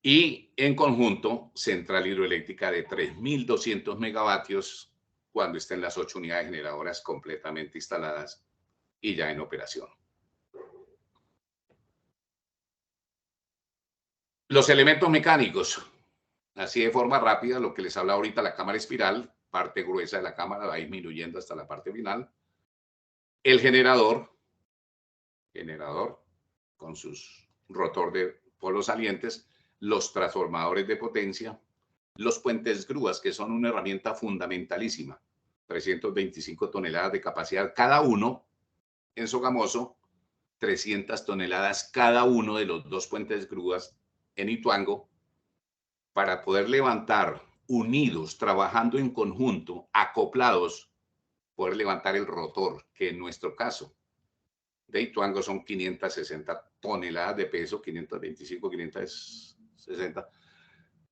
Y en conjunto, central hidroeléctrica de 3.200 megavatios cuando estén las 8 unidades generadoras completamente instaladas y ya en operación. Los elementos mecánicos. Así de forma rápida, lo que les habla ahorita la cámara espiral, parte gruesa de la cámara va disminuyendo hasta la parte final. El generador con sus rotor de polos salientes, los transformadores de potencia, los puentes grúas, que son una herramienta fundamentalísima, 325 toneladas de capacidad cada uno. En Sogamoso, 300 toneladas cada uno de los 2 puentes grúas en Ituango, para poder levantar unidos, trabajando en conjunto, acoplados, poder levantar el rotor, que en nuestro caso de Ituango son 560 toneladas de peso, 525, 560,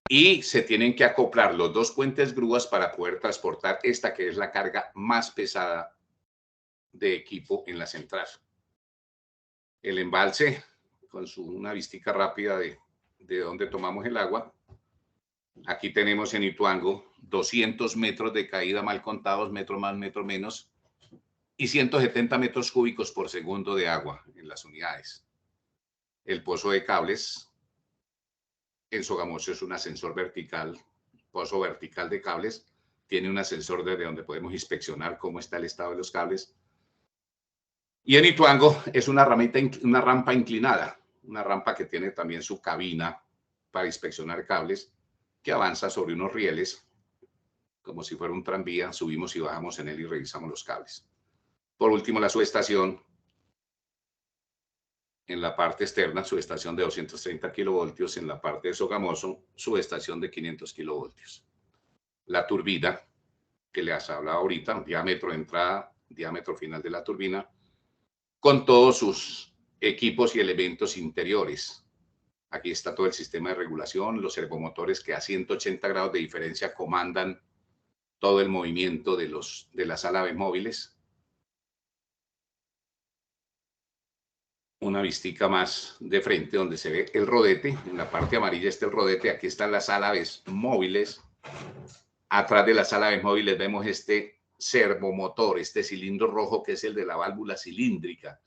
y se tienen que acoplar los 2 puentes grúas para poder transportar esta que es la carga más pesada de equipo en la central. El embalse, con una vistica rápida de donde tomamos el agua. Aquí tenemos en Ituango 200 metros de caída mal contados, metro más, metro menos, y 170 metros cúbicos por segundo de agua en las unidades. El pozo de cables en Sogamoso es un ascensor vertical, pozo vertical de cables, tiene un ascensor desde donde podemos inspeccionar cómo está el estado de los cables. Y en Ituango es una rampa inclinada, una rampa que tiene también su cabina para inspeccionar cables, que avanza sobre unos rieles, como si fuera un tranvía, subimos y bajamos en él y revisamos los cables. Por último, la subestación, en la parte externa, subestación de 230 kilovoltios, en la parte de Sogamoso, subestación de 500 kilovoltios. La turbina, que les hablaba ahorita, diámetro de entrada, diámetro final de la turbina, con todos sus equipos y elementos interiores. Aquí está todo el sistema de regulación, los servomotores que a 180 grados de diferencia comandan todo el movimiento de las alaves móviles. Una vistica más de frente donde se ve el rodete. En la parte amarilla está el rodete. Aquí están las alaves móviles. Atrás de las alaves móviles vemos este servomotor, este cilindro rojo que es el de la válvula cilíndrica,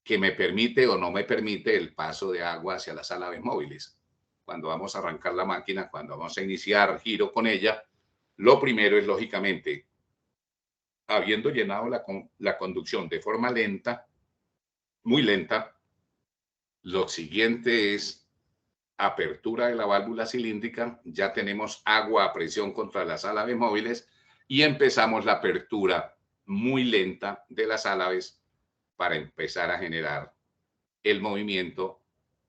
que me permite o no me permite el paso de agua hacia las alaves móviles. Cuando vamos a arrancar la máquina, cuando vamos a iniciar giro con ella, lo primero es, lógicamente, habiendo llenado la conducción de forma lenta, muy lenta, lo siguiente es apertura de la válvula cilíndrica, ya tenemos agua a presión contra las alaves móviles y empezamos la apertura muy lenta de las alaves para empezar a generar el movimiento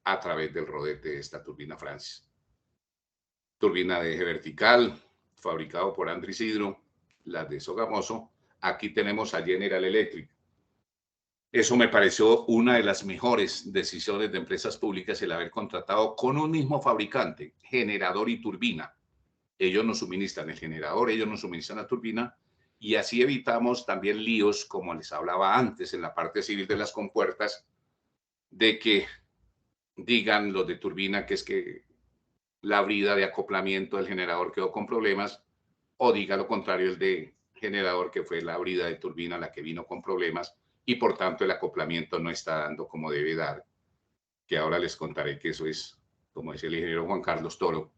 a través del rodete de esta turbina Francis. Turbina de eje vertical, fabricado por Andrés Hydro, las de Sogamoso. Aquí tenemos a General Electric. Eso me pareció una de las mejores decisiones de empresas públicas, el haber contratado con un mismo fabricante, generador y turbina. Ellos nos suministran el generador, ellos nos suministran la turbina, y así evitamos también líos, como les hablaba antes, en la parte civil de las compuertas, de que digan los de turbina que es que la brida de acoplamiento del generador quedó con problemas, o diga lo contrario el de generador, que fue la brida de turbina la que vino con problemas, y por tanto el acoplamiento no está dando como debe dar, que ahora les contaré que eso es, como decía el ingeniero Juan Carlos Toro,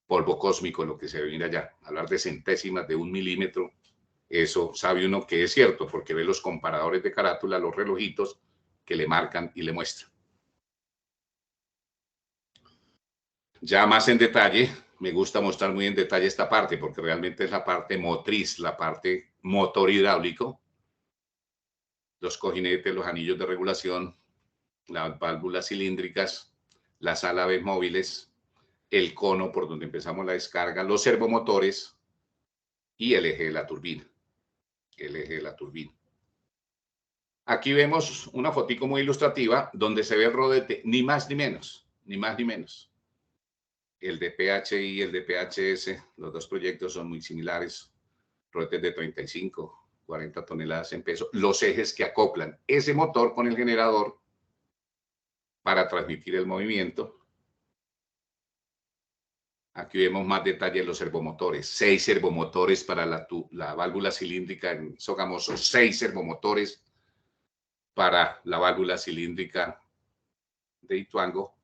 polvo cósmico lo que se ve allá. Hablar de centésimas de 1 milímetro, eso sabe uno que es cierto, porque ve los comparadores de carátula, los relojitos que le marcan y le muestran. Ya más en detalle, me gusta mostrar muy en detalle esta parte, porque realmente es la parte motriz, la parte motor hidráulico, los cojinetes, los anillos de regulación, las válvulas cilíndricas, las álabes móviles, el cono por donde empezamos la descarga, los servomotores y el eje de la turbina. El eje de la turbina. Aquí vemos una fotico muy ilustrativa donde se ve el rodete, ni más ni menos, ni más ni menos. El de PHI y el de PHS, los dos proyectos son muy similares, rodetes de 35, 40 toneladas en peso, los ejes que acoplan ese motor con el generador para transmitir el movimiento. Aquí vemos más detalle en los servomotores, 6 servomotores para la válvula cilíndrica en Sogamoso, 6 servomotores para la válvula cilíndrica de Ituango.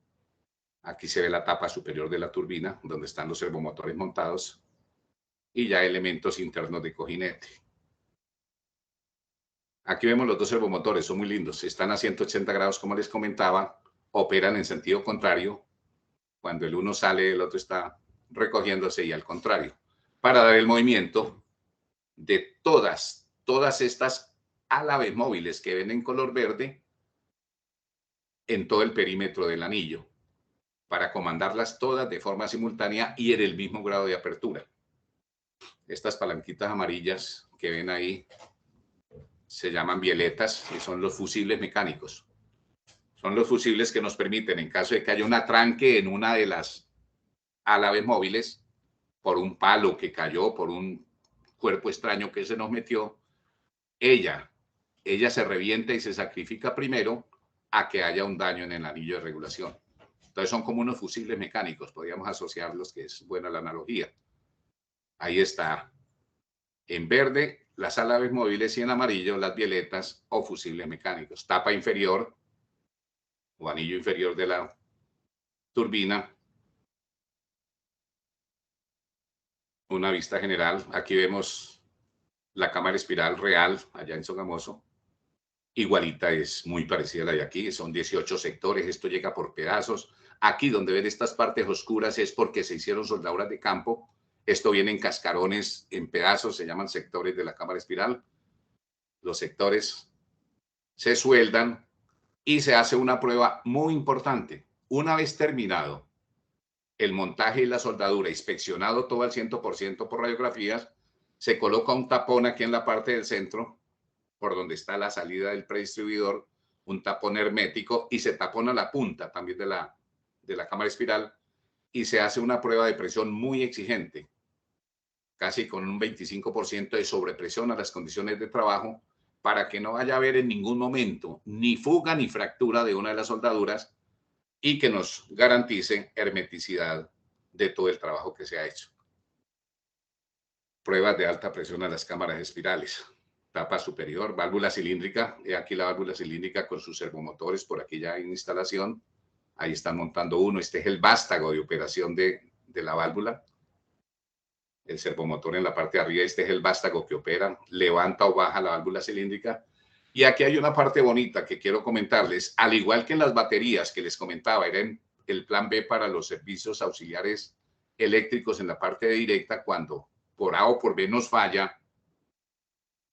Aquí se ve la tapa superior de la turbina, donde están los servomotores montados, y ya elementos internos de cojinete. Aquí vemos los dos servomotores, son muy lindos, están a 180 grados, como les comentaba, operan en sentido contrario. Cuando el uno sale, el otro está recogiéndose, y al contrario, para dar el movimiento de todas estas álabes móviles que ven en color verde en todo el perímetro del anillo, para comandarlas todas de forma simultánea y en el mismo grado de apertura. Estas palanquitas amarillas que ven ahí se llaman bieletas y son los fusibles mecánicos. Son los fusibles que nos permiten, en caso de que haya un atranque en una de las álabes móviles, por un palo que cayó, por un cuerpo extraño que se nos metió, ella se revienta y se sacrifica primero a que haya un daño en el anillo de regulación. Entonces son como unos fusibles mecánicos, podríamos asociarlos, que es buena la analogía. Ahí está, en verde, las álabes móviles, y en amarillo, las bieletas o fusibles mecánicos. Tapa inferior o anillo inferior de la turbina. Una vista general. Aquí vemos la cámara espiral real, allá en Sogamoso. Igualita, es muy parecida a la de aquí. Son 18 sectores, esto llega por pedazos. Aquí donde ven estas partes oscuras es porque se hicieron soldaduras de campo. Esto viene en cascarones, en pedazos, se llaman sectores de la cámara espiral. Los sectores se sueldan y se hace una prueba muy importante. Una vez terminado el montaje y la soldadura, inspeccionado todo al 100% por radiografías, se coloca un tapón aquí en la parte del centro, por donde está la salida del predistribuidor, un tapón hermético, y se tapona la punta también de la cámara espiral, y se hace una prueba de presión muy exigente, casi con un 25% de sobrepresión a las condiciones de trabajo, para que no vaya a haber en ningún momento ni fuga ni fractura de una de las soldaduras, y que nos garantice hermeticidad de todo el trabajo que se ha hecho. Pruebas de alta presión a las cámaras espirales. Tapa superior, válvula cilíndrica. Aquí la válvula cilíndrica con sus servomotores, por aquí ya en instalación. Ahí están montando uno. Este es el vástago de operación de la válvula. El servomotor en la parte de arriba, este es el vástago que opera, levanta o baja la válvula cilíndrica. Y aquí hay una parte bonita que quiero comentarles. Al igual que en las baterías que les comentaba, era el plan B para los servicios auxiliares eléctricos en la parte de directa. Cuando por A o por B nos falla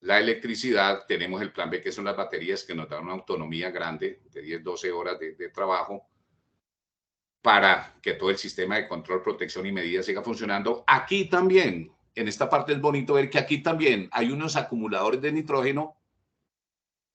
la electricidad, tenemos el plan B, que son las baterías, que nos dan una autonomía grande de 10, 12 horas de trabajo, para que todo el sistema de control, protección y medidas siga funcionando. Aquí también en esta parte es bonito ver que aquí también hay unos acumuladores de nitrógeno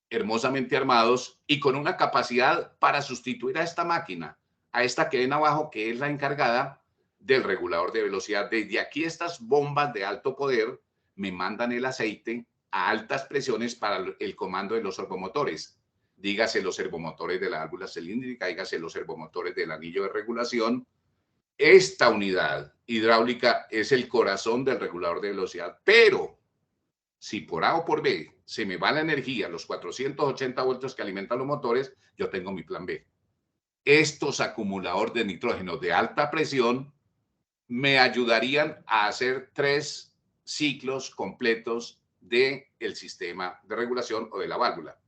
hermosamente armados y con una capacidad para sustituir a esta máquina, a esta que ven abajo, que es la encargada del regulador de velocidad. Desde aquí estas bombas de alto poder me mandan el aceite a altas presiones para el comando de los servomotores. Dígase los servomotores de la válvula cilíndrica, dígase los servomotores del anillo de regulación. Esta unidad hidráulica es el corazón del regulador de velocidad, pero si por A o por B se me va la energía, los 480 voltios que alimentan los motores, yo tengo mi plan B. Estos acumuladores de nitrógeno de alta presión me ayudarían a hacer 3 ciclos completos del sistema de regulación o de la válvula.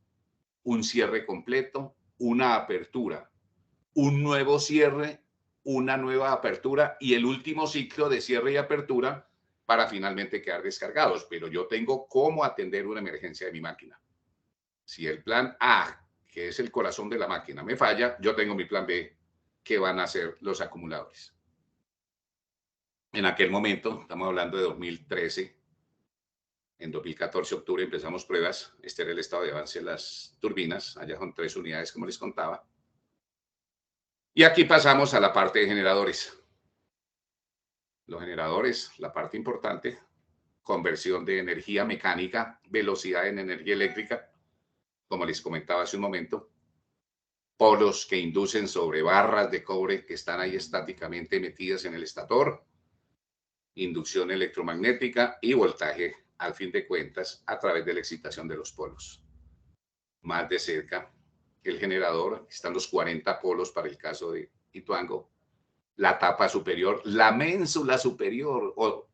Un cierre completo, una apertura, un nuevo cierre, una nueva apertura y el último ciclo de cierre y apertura para finalmente quedar descargados. Pero yo tengo cómo atender una emergencia de mi máquina. Si el plan A, que es el corazón de la máquina, me falla, yo tengo mi plan B, que van a ser los acumuladores. En aquel momento, estamos hablando de 2013, en 2014, octubre, empezamos pruebas. Este era el estado de avance de las turbinas. Allá son 3 unidades, como les contaba. Y aquí pasamos a la parte de generadores. Los generadores, la parte importante, conversión de energía mecánica, velocidad en energía eléctrica, como les comentaba hace un momento, polos que inducen sobre barras de cobre que están ahí estáticamente metidas en el estator, inducción electromagnética y voltaje, al fin de cuentas, a través de la excitación de los polos. Más de cerca, el generador, están los 40 polos para el caso de Ituango, la tapa superior, la ménsula superior, o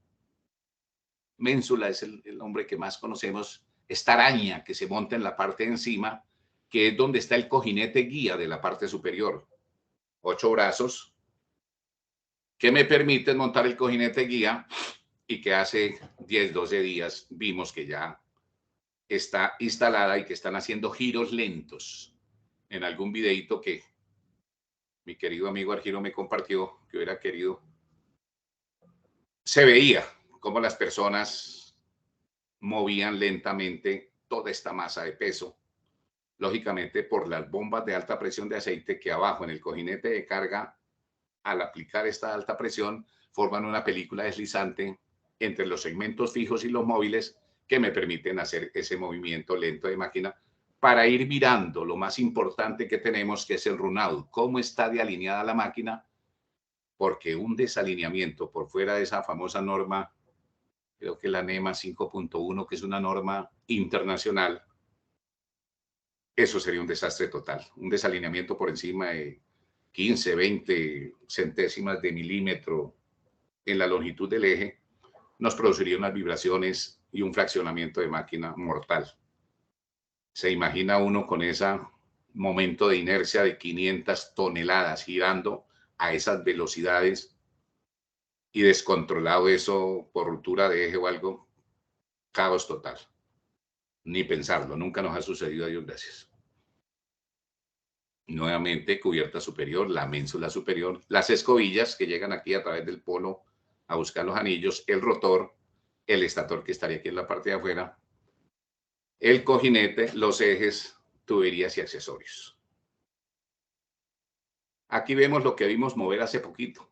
ménsula es el nombre que más conocemos, esta araña que se monta en la parte de encima, que es donde está el cojinete guía de la parte superior. 8 brazos que me permiten montar el cojinete guía y que hace 10, 12 días vimos que ya está instalada y que están haciendo giros lentos. En algún videito que mi querido amigo Argiro me compartió, que hubiera querido, se veía cómo las personas movían lentamente toda esta masa de peso, lógicamente por las bombas de alta presión de aceite que abajo en el cojinete de carga, al aplicar esta alta presión, forman una película deslizante entre los segmentos fijos y los móviles que me permiten hacer ese movimiento lento de máquina para ir mirando lo más importante que tenemos, que es el runout, cómo está de alineada la máquina, porque un desalineamiento por fuera de esa famosa norma, creo que la NEMA 5.1, que es una norma internacional, eso sería un desastre total. Un desalineamiento por encima de 15, 20 centésimas de milímetro en la longitud del eje nos produciría unas vibraciones y un fraccionamiento de máquina mortal. Se imagina uno con ese momento de inercia de 500 toneladas girando a esas velocidades y descontrolado eso por ruptura de eje o algo, caos total. Ni pensarlo, nunca nos ha sucedido, a Dios gracias. Nuevamente, cubierta superior, la ménsula superior, las escobillas que llegan aquí a través del polo a buscar los anillos, el rotor, el estator que estaría aquí en la parte de afuera, el cojinete, los ejes, tuberías y accesorios. Aquí vemos lo que vimos mover hace poquito,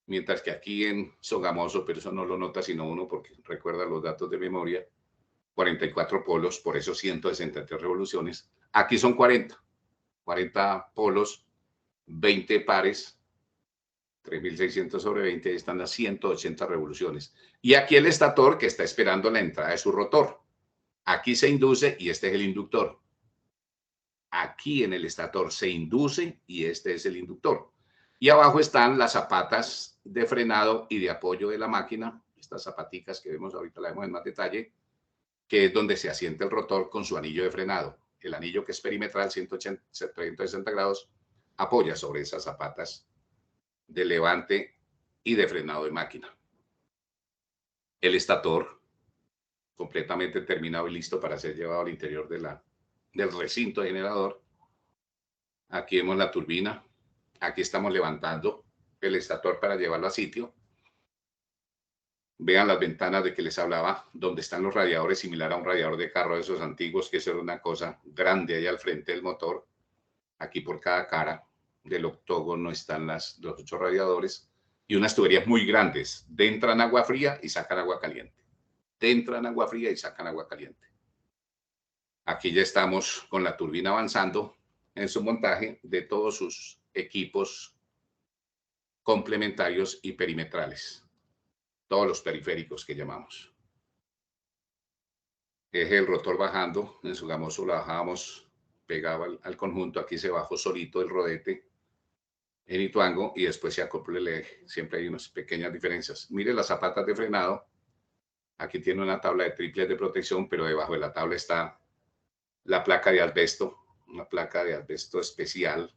mientras que aquí en Sogamoso, pero eso no lo nota sino uno porque recuerda los datos de memoria, 44 polos, por eso 163 revoluciones. Aquí son 40 polos, 20 pares, 3.600 sobre 20, están las 180 revoluciones. Y aquí el estator que está esperando la entrada de su rotor. Aquí se induce y este es el inductor. Aquí en el estator se induce y este es el inductor. Y abajo están las zapatas de frenado y de apoyo de la máquina, estas zapaticas que vemos ahorita, la vemos en más detalle, que es donde se asienta el rotor con su anillo de frenado. El anillo que es perimetral, 160 grados, apoya sobre esas zapatas de levante y de frenado de máquina. El estator completamente terminado y listo para ser llevado al interior del recinto generador. Aquí vemos la turbina. Aquí estamos levantando el estator para llevarlo a sitio. Vean las ventanas de que les hablaba, donde están los radiadores, similar a un radiador de carro de esos antiguos, que eso era una cosa grande ahí al frente del motor. Aquí por cada cara del octógono están los 8 radiadores y unas tuberías muy grandes. Entran agua fría y sacan agua caliente. Entran agua fría y sacan agua caliente. Aquí ya estamos con la turbina avanzando en su montaje de todos sus equipos complementarios y perimetrales. Todos los periféricos que llamamos. Eje del rotor bajando, en su gamoso lo bajábamos pegado al conjunto, aquí se bajó solito el rodete en Ituango y después se acopló el eje. Siempre hay unas pequeñas diferencias. Mire las zapatas de frenado, aquí tiene una tabla de triples de protección, pero debajo de la tabla está la placa de asbesto, una placa de asbesto especial,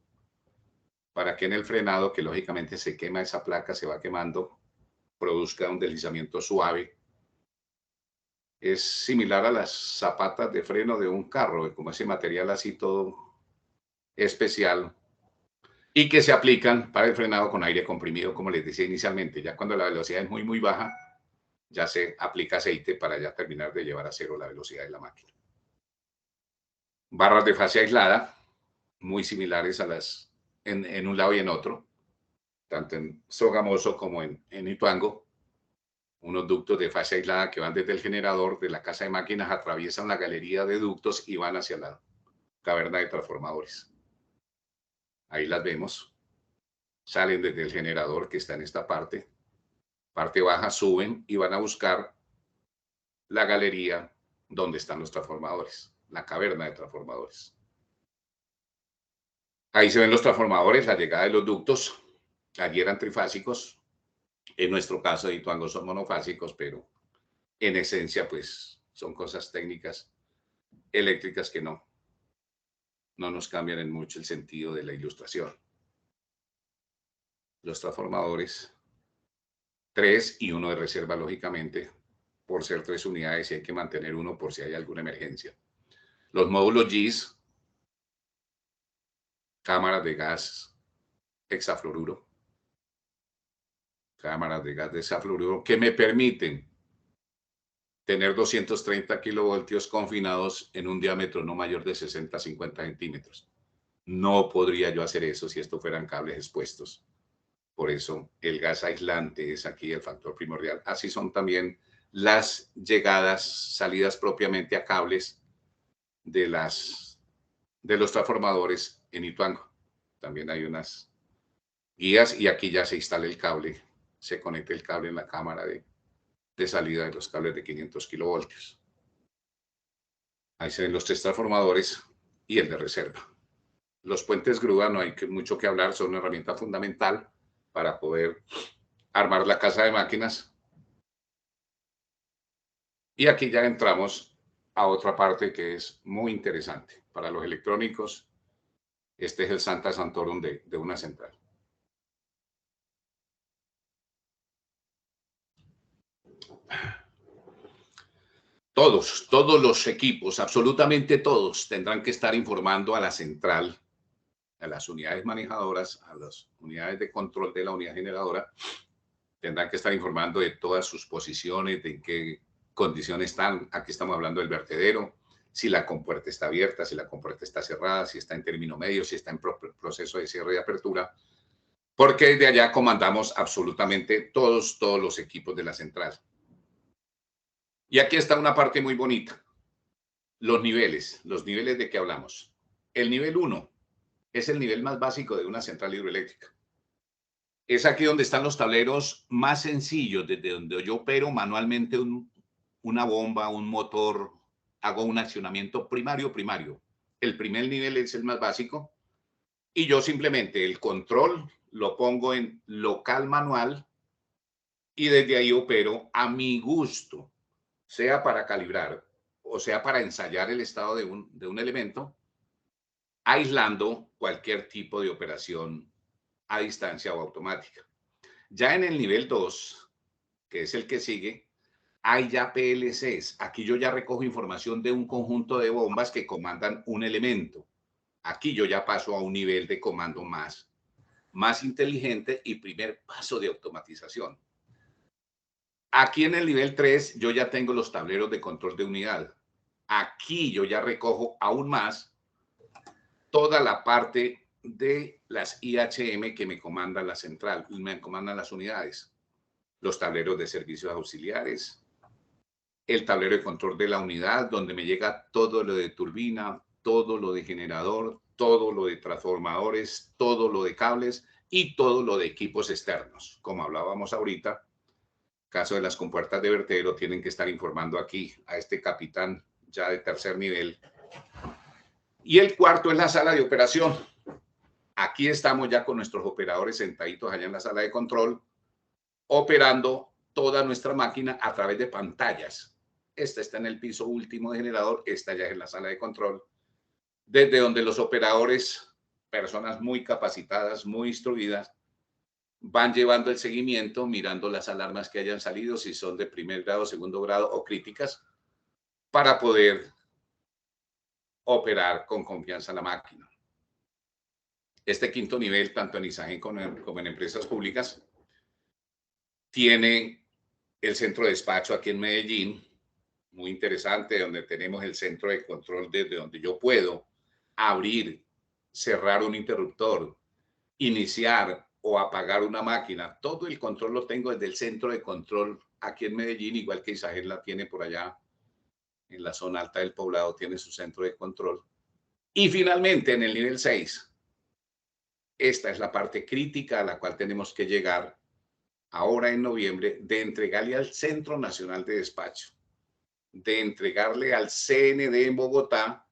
para que en el frenado, que lógicamente se quema esa placa, se va quemando, produzca un deslizamiento suave. Es similar a las zapatas de freno de un carro, como ese material así todo especial, y que se aplican para el frenado con aire comprimido, como les decía inicialmente. Ya cuando la velocidad es muy, muy baja, ya se aplica aceite para ya terminar de llevar a cero la velocidad de la máquina. Barras de fase aislada, muy similares a las en un lado y en otro, tanto en Sogamoso como en Ituango. Unos ductos de fase aislada que van desde el generador de la casa de máquinas, atraviesan la galería de ductos y van hacia la caverna de transformadores. Ahí las vemos. Salen desde el generador que está en esta parte baja, suben y van a buscar la galería donde están los transformadores, la caverna de transformadores. Ahí se ven los transformadores, la llegada de los ductos. Allí eran trifásicos. En nuestro caso de Ituango son monofásicos, pero en esencia pues son cosas técnicas eléctricas que no nos cambian en mucho el sentido de la ilustración. Los transformadores, 3 y 1 de reserva, lógicamente, por ser 3 unidades y hay que mantener uno por si hay alguna emergencia. Los módulos GIS, cámaras de gas hexafluoruro, cámaras de gas de hexafluoruro que me permiten tener 230 kilovoltios confinados en un diámetro no mayor de 60-50 centímetros. No podría yo hacer eso si esto fueran cables expuestos. Por eso el gas aislante es aquí el factor primordial. Así son también las llegadas, salidas propiamente a cables de los transformadores en Ituango. También hay unas guías y aquí ya se instala el cable, se conecta el cable en la cámara de salida de los cables de 500 kilovoltios. Ahí se ven los 3 transformadores y el de reserva. Los puentes grúa, no hay mucho que hablar, son una herramienta fundamental para poder armar la casa de máquinas. Y aquí ya entramos a otra parte que es muy interesante. Para los electrónicos, este es el Santa Santorum de una central. Todos los equipos, absolutamente todos, tendrán que estar informando a la central, a las unidades manejadoras, a las unidades de control de la unidad generadora, tendrán que estar informando de todas sus posiciones, de en qué condiciones están. Aquí estamos hablando del vertedero, si la compuerta está abierta, si la compuerta está cerrada, si está en término medio, si está en proceso de cierre y apertura, porque desde allá comandamos absolutamente todos los equipos de la central. Y aquí está una parte muy bonita. Los niveles de que hablamos. El nivel 1 es el nivel más básico de una central hidroeléctrica. Es aquí donde están los tableros más sencillos, desde donde yo opero manualmente una bomba, un motor, hago un accionamiento primario. El primer nivel es el más básico y yo simplemente el control lo pongo en local manual y desde ahí opero a mi gusto, sea para calibrar o sea para ensayar el estado de un elemento, aislando cualquier tipo de operación a distancia o automática. Ya en el nivel 2, que es el que sigue, hay ya PLCs. Aquí yo ya recojo información de un conjunto de bombas que comandan un elemento. Aquí yo ya paso a un nivel de comando más inteligente y primer paso de automatización. Aquí en el nivel 3 yo ya tengo los tableros de control de unidad. Aquí yo ya recojo aún más toda la parte de las IHM que me comanda la central y me comandan las unidades. Los tableros de servicios auxiliares, el tablero de control de la unidad, donde me llega todo lo de turbina, todo lo de generador, todo lo de transformadores, todo lo de cables y todo lo de equipos externos. Como hablábamos ahorita, caso de las compuertas de vertedero, tienen que estar informando aquí a este capitán ya de tercer nivel. Y el cuarto es la sala de operación. Aquí estamos ya con nuestros operadores sentaditos allá en la sala de control, operando toda nuestra máquina a través de pantallas. Esta está en el piso último de generador, esta ya es en la sala de control, desde donde los operadores, personas muy capacitadas, muy instruidas, van llevando el seguimiento, mirando las alarmas que hayan salido, si son de primer grado, segundo grado o críticas, para poder operar con confianza la máquina. Este quinto nivel, tanto en ISAGEN como en empresas públicas, tiene el centro de despacho aquí en Medellín, muy interesante, donde tenemos el centro de control desde donde yo puedo abrir, cerrar un interruptor, iniciar o apagar una máquina. Todo el control lo tengo desde el centro de control aquí en Medellín, igual que ISAGEN la tiene por allá en la zona alta del Poblado, tiene su centro de control. Y finalmente, en el nivel 6, esta es la parte crítica a la cual tenemos que llegar ahora en noviembre, de entregarle al Centro Nacional de Despacho, de entregarle al CND en Bogotá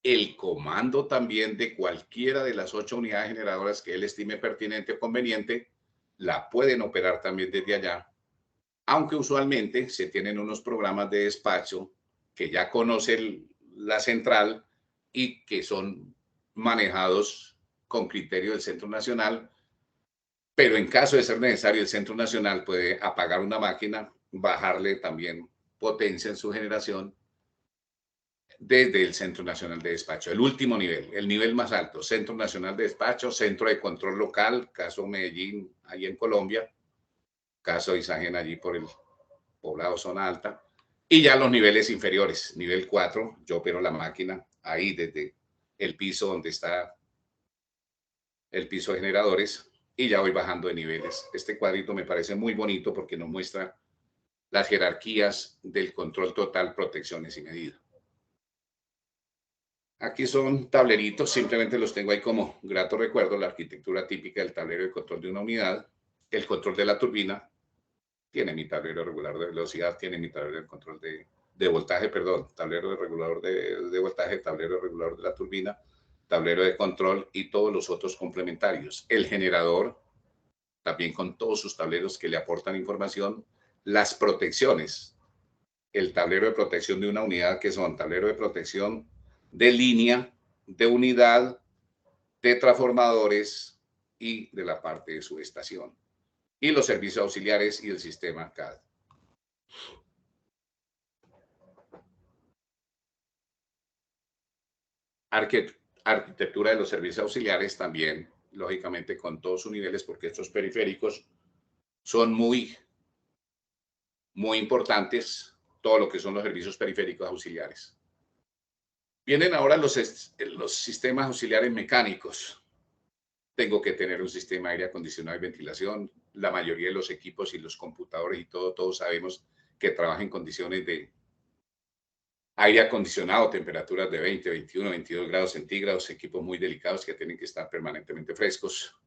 el comando también de cualquiera de las 8 unidades generadoras que él estime pertinente o conveniente, la pueden operar también desde allá, aunque usualmente se tienen unos programas de despacho que ya conoce la central y que son manejados con criterio del Centro Nacional, pero en caso de ser necesario, el Centro Nacional puede apagar una máquina, bajarle también potencia en su generación desde el Centro Nacional de Despacho. El último nivel, el nivel más alto, Centro Nacional de Despacho, Centro de Control Local, caso Medellín, ahí en Colombia, caso ISAGEN allí por el Poblado Zona Alta, y ya los niveles inferiores, nivel 4, yo opero la máquina ahí desde el piso donde está el piso de generadores, y ya voy bajando de niveles. Este cuadrito me parece muy bonito porque nos muestra las jerarquías del control total, protecciones y medidas. Aquí son tableritos, simplemente los tengo ahí como grato recuerdo, la arquitectura típica del tablero de control de una unidad, el control de la turbina, tiene mi tablero regular de velocidad, tiene mi tablero de control de voltaje, perdón, tablero de regulador de voltaje, tablero regulador de la turbina, tablero de control y todos los otros complementarios. El generador, también con todos sus tableros que le aportan información, las protecciones, el tablero de protección de una unidad, que son tablero de protección de línea, de unidad, de transformadores y de la parte de subestación. Y los servicios auxiliares y el sistema CAD. Arquitectura de los servicios auxiliares también, lógicamente con todos sus niveles, porque estos periféricos son muy importantes, todo lo que son los servicios periféricos auxiliares. Vienen ahora los sistemas auxiliares mecánicos. Tengo que tener un sistema de aire acondicionado y ventilación. La mayoría de los equipos y los computadores y todos sabemos que trabajan en condiciones de aire acondicionado, temperaturas de 20, 21, 22 grados centígrados, equipos muy delicados que tienen que estar permanentemente frescos.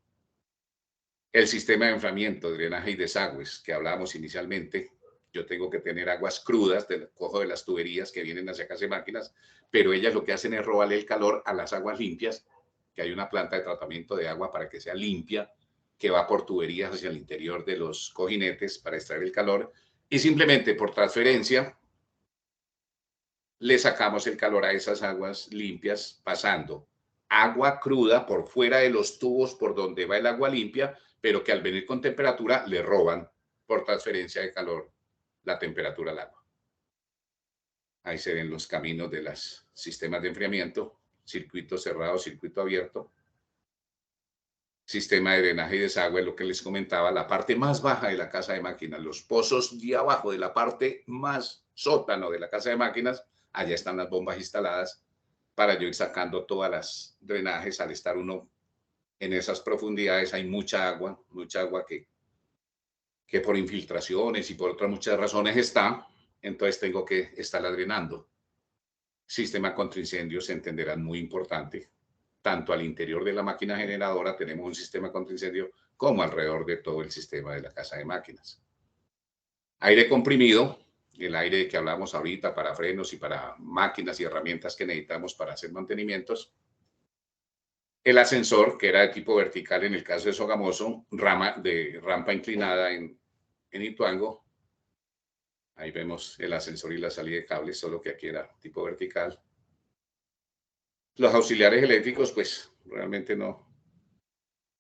El sistema de enfriamiento, drenaje y desagües que hablábamos inicialmente, yo tengo que tener aguas crudas, cojo de las tuberías que vienen hacia casa de máquinas, pero ellas lo que hacen es robarle el calor a las aguas limpias, que hay una planta de tratamiento de agua para que sea limpia, que va por tuberías hacia el interior de los cojinetes para extraer el calor, y simplemente por transferencia le sacamos el calor a esas aguas limpias pasando agua cruda por fuera de los tubos por donde va el agua limpia, pero que al venir con temperatura le roban por transferencia de calor la temperatura al agua. Ahí se ven los caminos de los sistemas de enfriamiento, circuito cerrado, circuito abierto. sistema de drenaje y desagüe, lo que les comentaba, la parte más baja de la casa de máquinas, los pozos de abajo de la parte más sótano de la casa de máquinas, allá están las bombas instaladas para yo ir sacando todas las drenajes. Al estar uno en esas profundidades hay mucha agua que por infiltraciones y por otras muchas razones está, entonces tengo que estarla drenando. Sistema contra incendios, se entenderán, muy importante. Tanto al interior de la máquina generadora tenemos un sistema contra incendio como alrededor de todo el sistema de la casa de máquinas. Aire comprimido, el aire que hablamos ahorita para frenos y para máquinas y herramientas que necesitamos para hacer mantenimientos. El ascensor, que era de tipo vertical en el caso de Sogamoso, rampa inclinada en Ituango. Ahí vemos el ascensor y la salida de cables, solo que aquí era tipo vertical. Los auxiliares eléctricos, pues realmente no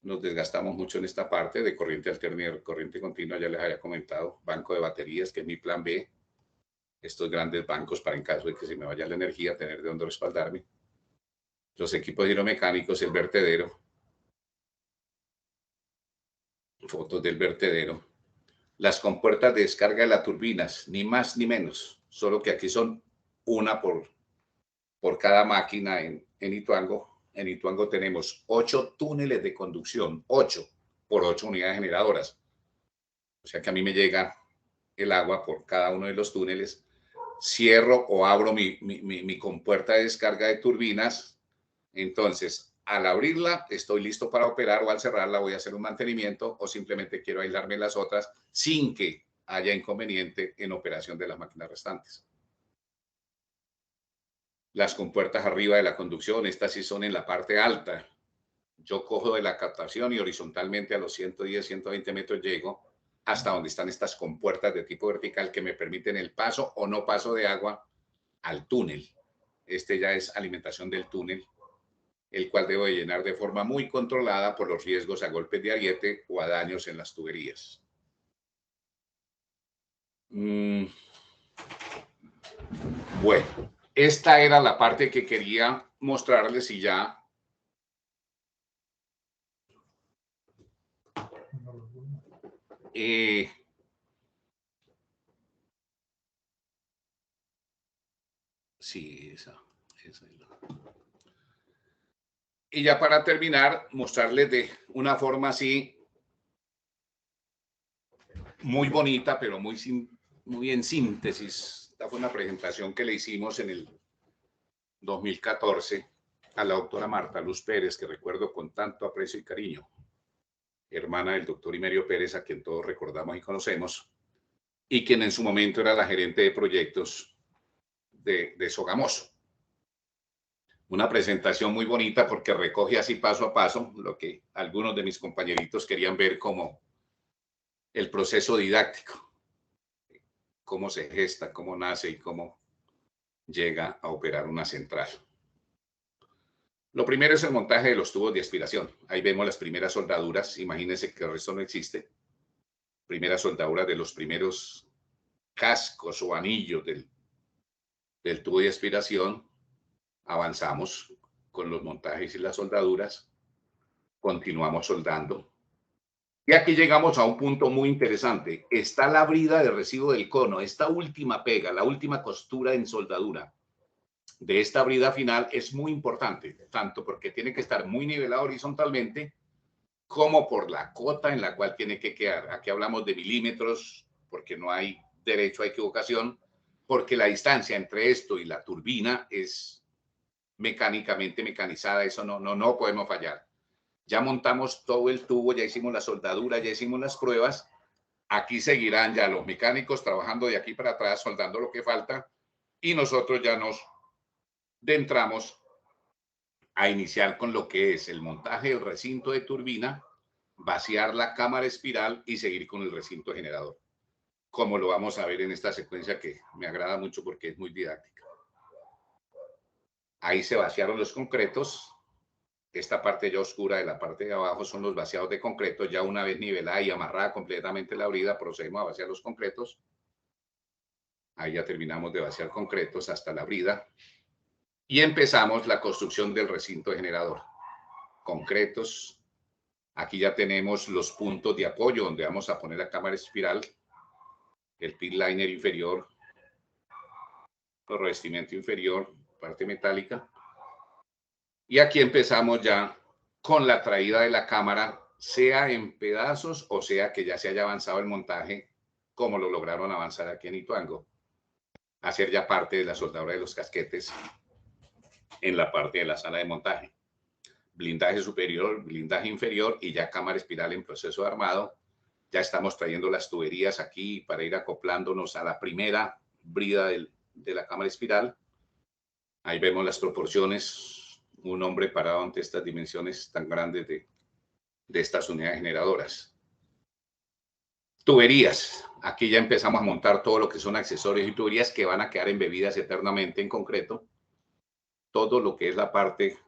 nos desgastamos mucho en esta parte de corriente alterna y corriente continua. Ya les había comentado, banco de baterías, que es mi plan B. Estos grandes bancos para en caso de que se me vaya la energía, tener de dónde respaldarme. Los equipos hidromecánicos, el vertedero. Fotos del vertedero. Las compuertas de descarga de las turbinas, ni más ni menos, solo que aquí son una por cada máquina en Ituango. En Ituango tenemos 8 túneles de conducción, 8 por 8 unidades generadoras. O sea que a mí me llega el agua por cada uno de los túneles. Cierro o abro mi compuerta de descarga de turbinas. Entonces, al abrirla, estoy listo para operar, o al cerrarla voy a hacer un mantenimiento, o simplemente quiero aislarme las otras sin que haya inconveniente en operación de las máquinas restantes. Las compuertas arriba de la conducción, estas sí son en la parte alta. Yo cojo de la captación y horizontalmente a los 110, 120 metros llego hasta donde están estas compuertas de tipo vertical que me permiten el paso o no paso de agua al túnel. Este ya es alimentación del túnel, el cual debo de llenar de forma muy controlada por los riesgos a golpes de ariete o a daños en las tuberías. Bueno, esta era la parte que quería mostrarles y ya. Sí, esa es la... Y ya para terminar, mostrarles de una forma así muy bonita, pero muy en síntesis. Esta fue una presentación que le hicimos en el 2014 a la doctora Marta Luz Pérez, que recuerdo con tanto aprecio y cariño, hermana del doctor Imerio Pérez, a quien todos recordamos y conocemos, y quien en su momento era la gerente de proyectos de Sogamoso. Una presentación muy bonita porque recoge así paso a paso lo que algunos de mis compañeritos querían ver como el proceso didáctico, cómo se gesta, cómo nace y cómo llega a operar una central. Lo primero es el montaje de los tubos de aspiración. Ahí vemos las primeras soldaduras. Imagínense que el resto no existe. Primera soldadura de los primeros cascos o anillos del tubo de aspiración. Avanzamos con los montajes y las soldaduras. Continuamos soldando. Y aquí llegamos a un punto muy interesante. Está la brida de recibo del cono. Esta última pega, la última costura en soldadura de esta brida final es muy importante, tanto porque tiene que estar muy nivelada horizontalmente, como por la cota en la cual tiene que quedar. Aquí hablamos de milímetros, porque no hay derecho a equivocación, porque la distancia entre esto y la turbina es mecánicamente mecanizada, eso no podemos fallar. Ya montamos todo el tubo, ya hicimos la soldadura, ya hicimos las pruebas. Aquí seguirán ya los mecánicos trabajando de aquí para atrás, soldando lo que falta, y nosotros ya nos entramos a iniciar con lo que es el montaje del recinto de turbina, vaciar la cámara espiral y seguir con el recinto generador, como lo vamos a ver en esta secuencia que me agrada mucho porque es muy didáctica. Ahí se vaciaron los concretos. Esta parte ya oscura de la parte de abajo son los vaciados de concreto. Ya una vez nivelada y amarrada completamente la brida, procedemos a vaciar los concretos. Ahí ya terminamos de vaciar concretos hasta la brida. Y empezamos la construcción del recinto generador. Concretos, Aquí ya tenemos los puntos de apoyo donde vamos a poner la cámara espiral, el pit liner inferior, el revestimiento inferior, parte metálica. Y aquí empezamos ya con la traída de la cámara, sea en pedazos o sea que ya se haya avanzado el montaje, como lo lograron avanzar aquí en Ituango, hacer ya parte de la soldadura de los casquetes en la parte de la sala de montaje. Blindaje superior, blindaje inferior y ya cámara espiral en proceso de armado. Ya estamos trayendo las tuberías aquí para ir acoplándonos a la primera brida de la cámara espiral. Ahí vemos las proporciones, un hombre parado ante estas dimensiones tan grandes de estas unidades generadoras. Tuberías. Aquí ya empezamos a montar todo lo que son accesorios y tuberías que van a quedar embebidas eternamente en concreto. Todo lo que es la parte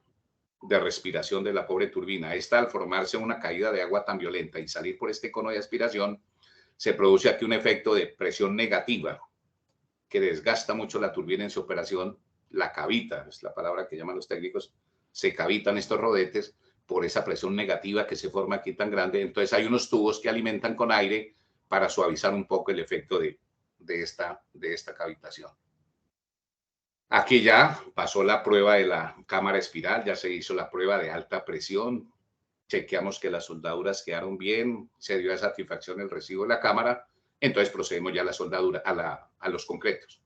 de respiración de la pobre turbina. Esta, al formarse una caída de agua tan violenta y salir por este cono de aspiración, se produce aquí un efecto de presión negativa que desgasta mucho la turbina en su operación. La cavita, es la palabra que llaman los técnicos, se cavitan estos rodetes por esa presión negativa que se forma aquí tan grande. Entonces hay unos tubos que alimentan con aire para suavizar un poco el efecto de esta cavitación. Aquí ya pasó la prueba de la cámara espiral, ya se hizo la prueba de alta presión, chequeamos que las soldaduras quedaron bien, se dio a satisfacción el recibo de la cámara, entonces procedemos ya a la soldadura, a los concretos.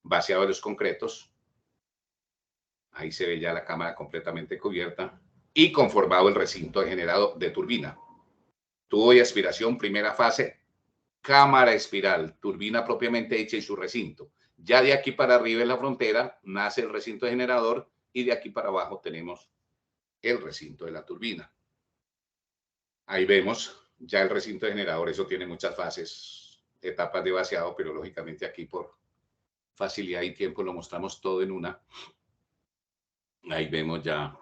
Vaciado de los concretos, ahí se ve ya la cámara completamente cubierta y conformado el recinto de generado de turbina. Tubo de aspiración, primera fase, cámara espiral, turbina propiamente hecha y su recinto. Ya de aquí para arriba en la frontera nace el recinto de generador y de aquí para abajo tenemos el recinto de la turbina. Ahí vemos ya el recinto de generador, eso tiene muchas fases, etapas de vaciado, pero lógicamente aquí por facilidad y tiempo lo mostramos todo en una. Ahí vemos ya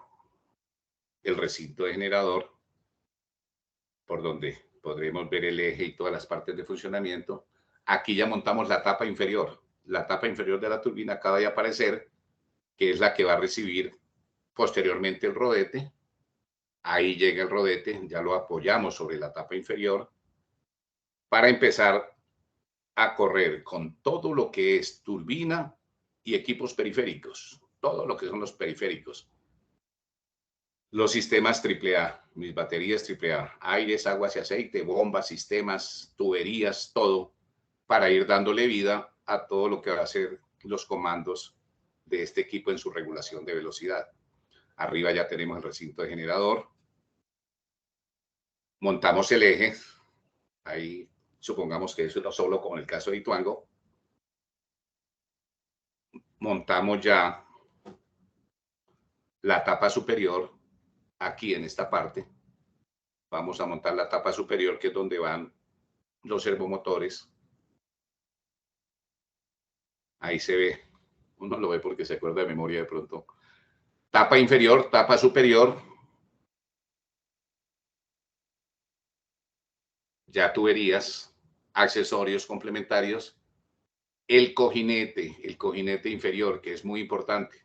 el recinto de generador, por donde podremos ver el eje y todas las partes de funcionamiento. Aquí ya montamos la tapa inferior. La tapa inferior de la turbina acaba de aparecer, que es la que va a recibir posteriormente el rodete. Ahí llega el rodete, ya lo apoyamos sobre la tapa inferior para empezar a correr con todo lo que es turbina y equipos periféricos, todo lo que son los periféricos. Los sistemas AAA, mis baterías AAA, aires, aguas y aceite, bombas, sistemas, tuberías, todo, para ir dándole vida a todo lo que va a ser los comandos de este equipo en su regulación de velocidad. Arriba ya tenemos el recinto de generador. Montamos el eje. Ahí supongamos que eso no solo como en el caso de Ituango. Montamos ya la tapa superior aquí en esta parte. Vamos a montar la tapa superior, que es donde van los servomotores. Ahí se ve, uno lo ve porque se acuerda de memoria de pronto. Tapa inferior, tapa superior. Ya tuberías, accesorios complementarios. El cojinete inferior, que es muy importante.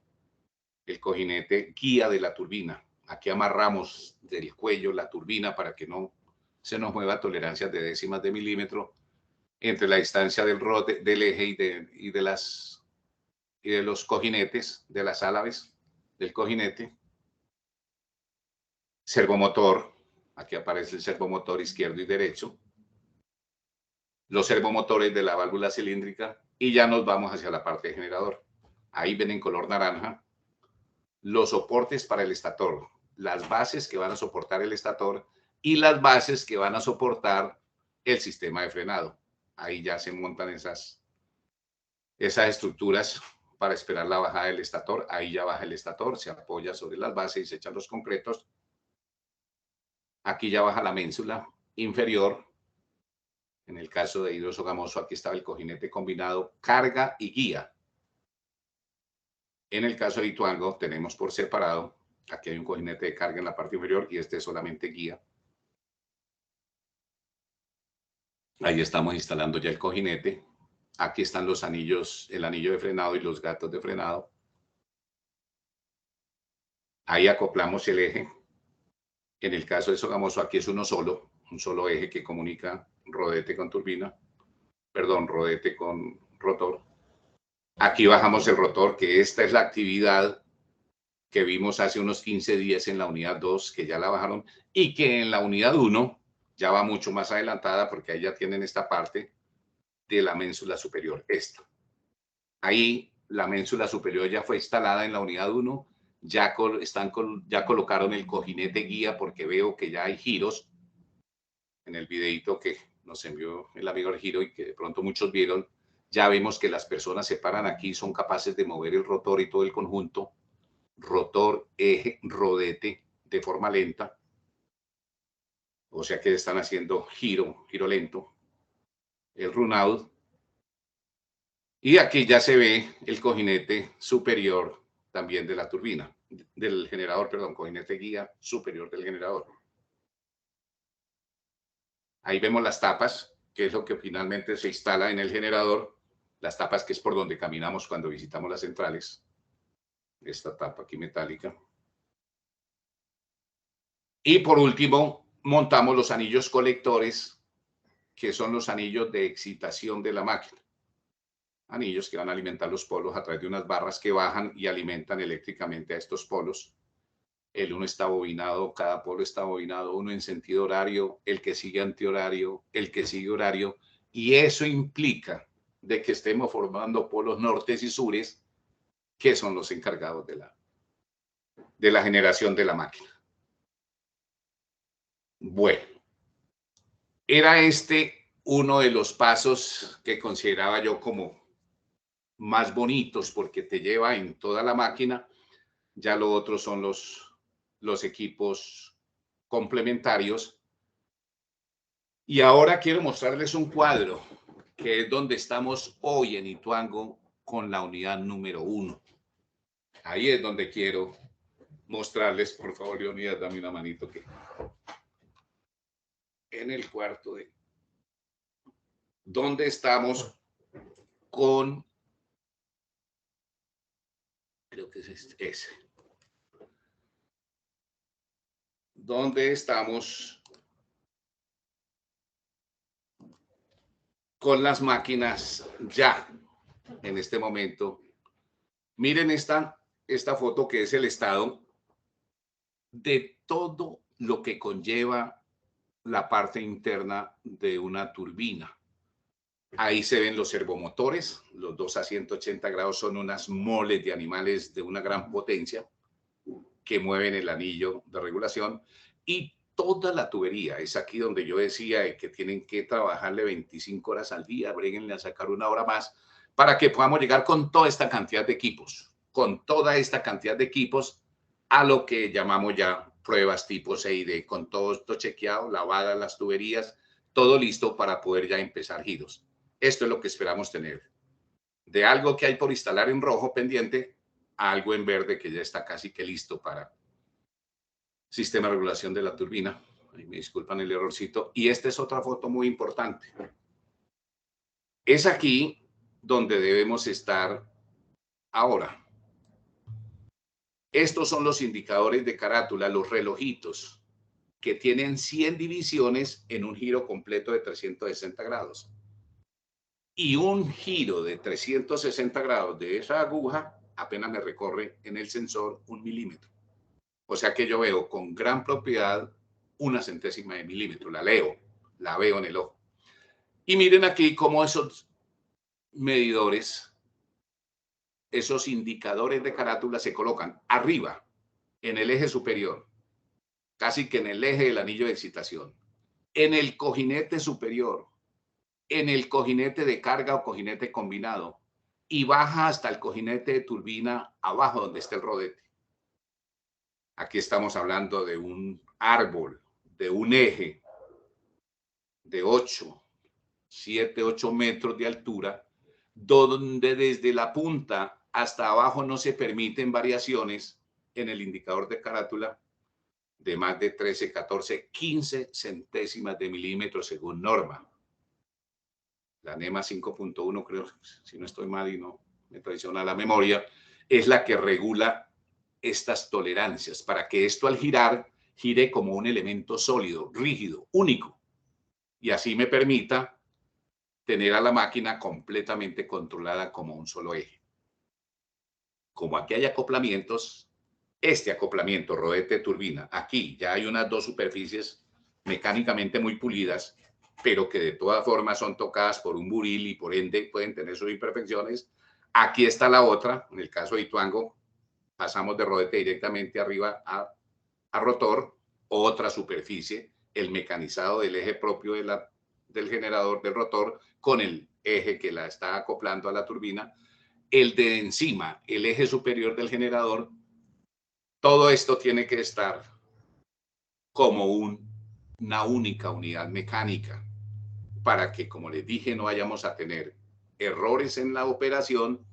El cojinete guía de la turbina. Aquí amarramos del cuello la turbina para que no se nos mueva tolerancias de décimas de milímetro entre la distancia del rote, del eje y de los cojinetes, de las álabes del cojinete. Servomotor, aquí aparece el servomotor izquierdo y derecho. Los servomotores de la válvula cilíndrica y ya nos vamos hacia la parte de generador. Ahí ven en color naranja los soportes para el estator, las bases que van a soportar el estator y las bases que van a soportar el sistema de frenado. Ahí ya se montan esas estructuras para esperar la bajada del estator. Ahí ya baja el estator, se apoya sobre las bases y se echan los concretos. Aquí ya baja la ménsula inferior. En el caso de hidroso gamoso, aquí estaba el cojinete combinado, carga y guía. En el caso de Ituango, tenemos por separado, aquí hay un cojinete de carga en la parte inferior y este es solamente guía. Ahí estamos instalando ya el cojinete. Aquí están los anillos, el anillo de frenado y los gatos de frenado. Ahí acoplamos el eje. En el caso de Sogamoso, aquí es un solo eje que comunica rodete con turbina, perdón, rodete con rotor. Aquí bajamos el rotor, que esta es la actividad que vimos hace unos 15 días en la unidad 2, que ya la bajaron, y que en la unidad 1 ya va mucho más adelantada, porque ahí ya tienen esta parte de la ménsula superior, esta. Ahí la ménsula superior ya fue instalada en la unidad 1, ya colocaron el cojinete guía, porque veo que ya hay giros en el videito que nos envió el amigo del giro y que de pronto muchos vieron. Ya vemos que las personas se paran aquí, son capaces de mover el rotor y todo el conjunto, rotor, eje, rodete, de forma lenta. O sea que están haciendo giro lento, el run out. Y aquí ya se ve el cojinete superior también de la turbina, del generador, perdón, cojinete guía superior del generador. Ahí vemos las tapas, que es lo que finalmente se instala en el generador. Las tapas, que es por donde caminamos cuando visitamos las centrales. Esta tapa aquí metálica. Y por último, montamos los anillos colectores, que son los anillos de excitación de la máquina. Anillos que van a alimentar los polos a través de unas barras que bajan y alimentan eléctricamente a estos polos. El uno está bobinado, cada polo está bobinado, uno en sentido horario, el que sigue antihorario, el que sigue horario, y eso implica de que estemos formando polos nortes y sures, que son los encargados de la generación de la máquina. Bueno, era este uno de los pasos que consideraba yo como más bonitos, porque te lleva en toda la máquina. Ya lo otro son los equipos complementarios. Y ahora quiero mostrarles un cuadro, que es donde estamos hoy en Ituango con la unidad número 1. Ahí es donde quiero mostrarles, por favor, Leonidas, dame una manito, que en el cuarto de donde estamos con, creo que es ese, donde estamos con las máquinas ya en este momento. Miren esta foto, que es el estado de todo lo que conlleva la parte interna de una turbina. Ahí se ven los servomotores, los dos a 180 grados son unas moles de animales de una gran potencia que mueven el anillo de regulación, y toda la tubería. Es aquí donde yo decía que tienen que trabajarle 25 horas al día, bréguenle a sacar una hora más, para que podamos llegar con toda esta cantidad de equipos, a lo que llamamos ya pruebas tipo CID, con todo esto chequeado, lavadas las tuberías, todo listo para poder ya empezar giros. Esto es lo que esperamos tener. De algo que hay por instalar en rojo pendiente, a algo en verde que ya está casi que listo para sistema de regulación de la turbina. Ahí me disculpan el errorcito. Y esta es otra foto muy importante. Es aquí donde debemos estar ahora. Estos son los indicadores de carátula, los relojitos, que tienen 100 divisiones en un giro completo de 360 grados. Y un giro de 360 grados de esa aguja apenas me recorre en el sensor 1 milímetro. O sea que yo veo con gran propiedad 1/100 de milímetro. La leo, la veo en el ojo. Y miren aquí cómo esos medidores, esos indicadores de carátula se colocan arriba, en el eje superior, casi que en el eje del anillo de excitación, en el cojinete superior, en el cojinete de carga o cojinete combinado, y baja hasta el cojinete de turbina abajo donde está el rodete. Aquí estamos hablando de un árbol, de un eje de 7, 8 metros de altura, donde desde la punta hasta abajo no se permiten variaciones en el indicador de carátula de más de 13, 14, 15 centésimas de milímetro según norma. La NEMA 5.1, creo, si no estoy mal y no me traiciona la memoria, es la que regula estas tolerancias para que esto al girar gire como un elemento sólido, rígido, único, y así me permita tener a la máquina completamente controlada como un solo eje. Como aquí hay acoplamientos, este acoplamiento rodete-turbina, aquí ya hay unas dos superficies mecánicamente muy pulidas, pero que de todas formas son tocadas por un buril y por ende pueden tener sus imperfecciones. Aquí está la otra, en el caso de Ituango, pasamos de rodete directamente arriba a rotor, otra superficie, el mecanizado del eje propio del generador del rotor con el eje que la está acoplando a la turbina, el de encima, el eje superior del generador. Todo esto tiene que estar como una única unidad mecánica para que, como les dije, no vayamos a tener errores en la operación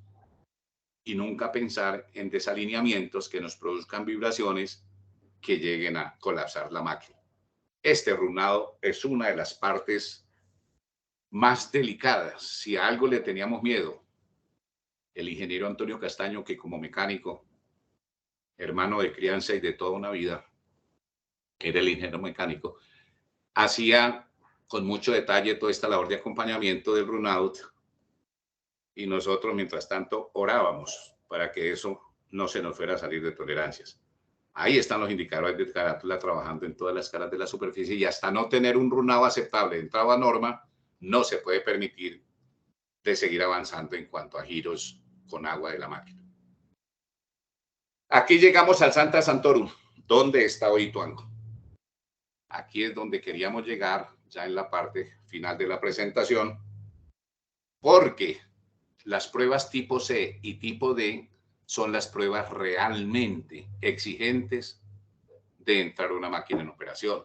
y nunca pensar en desalineamientos que nos produzcan vibraciones que lleguen a colapsar la máquina. Este runado es una de las partes más delicadas. Si a algo le teníamos miedo, el ingeniero Antonio Castaño, que como mecánico, hermano de crianza y de toda una vida, era el ingeniero mecánico, hacía con mucho detalle toda esta labor de acompañamiento del runout y nosotros, mientras tanto, orábamos para que eso no se nos fuera a salir de tolerancias. Ahí están los indicadores de carátula trabajando en todas las caras de la superficie y hasta no tener un runado aceptable entrado a norma, no se puede permitir de seguir avanzando en cuanto a giros con agua de la máquina. Aquí llegamos al Santa Santorum. ¿Dónde está hoy Ituango? Aquí es donde queríamos llegar ya en la parte final de la presentación, porque las pruebas tipo C y tipo D son las pruebas realmente exigentes de entrar una máquina en operación.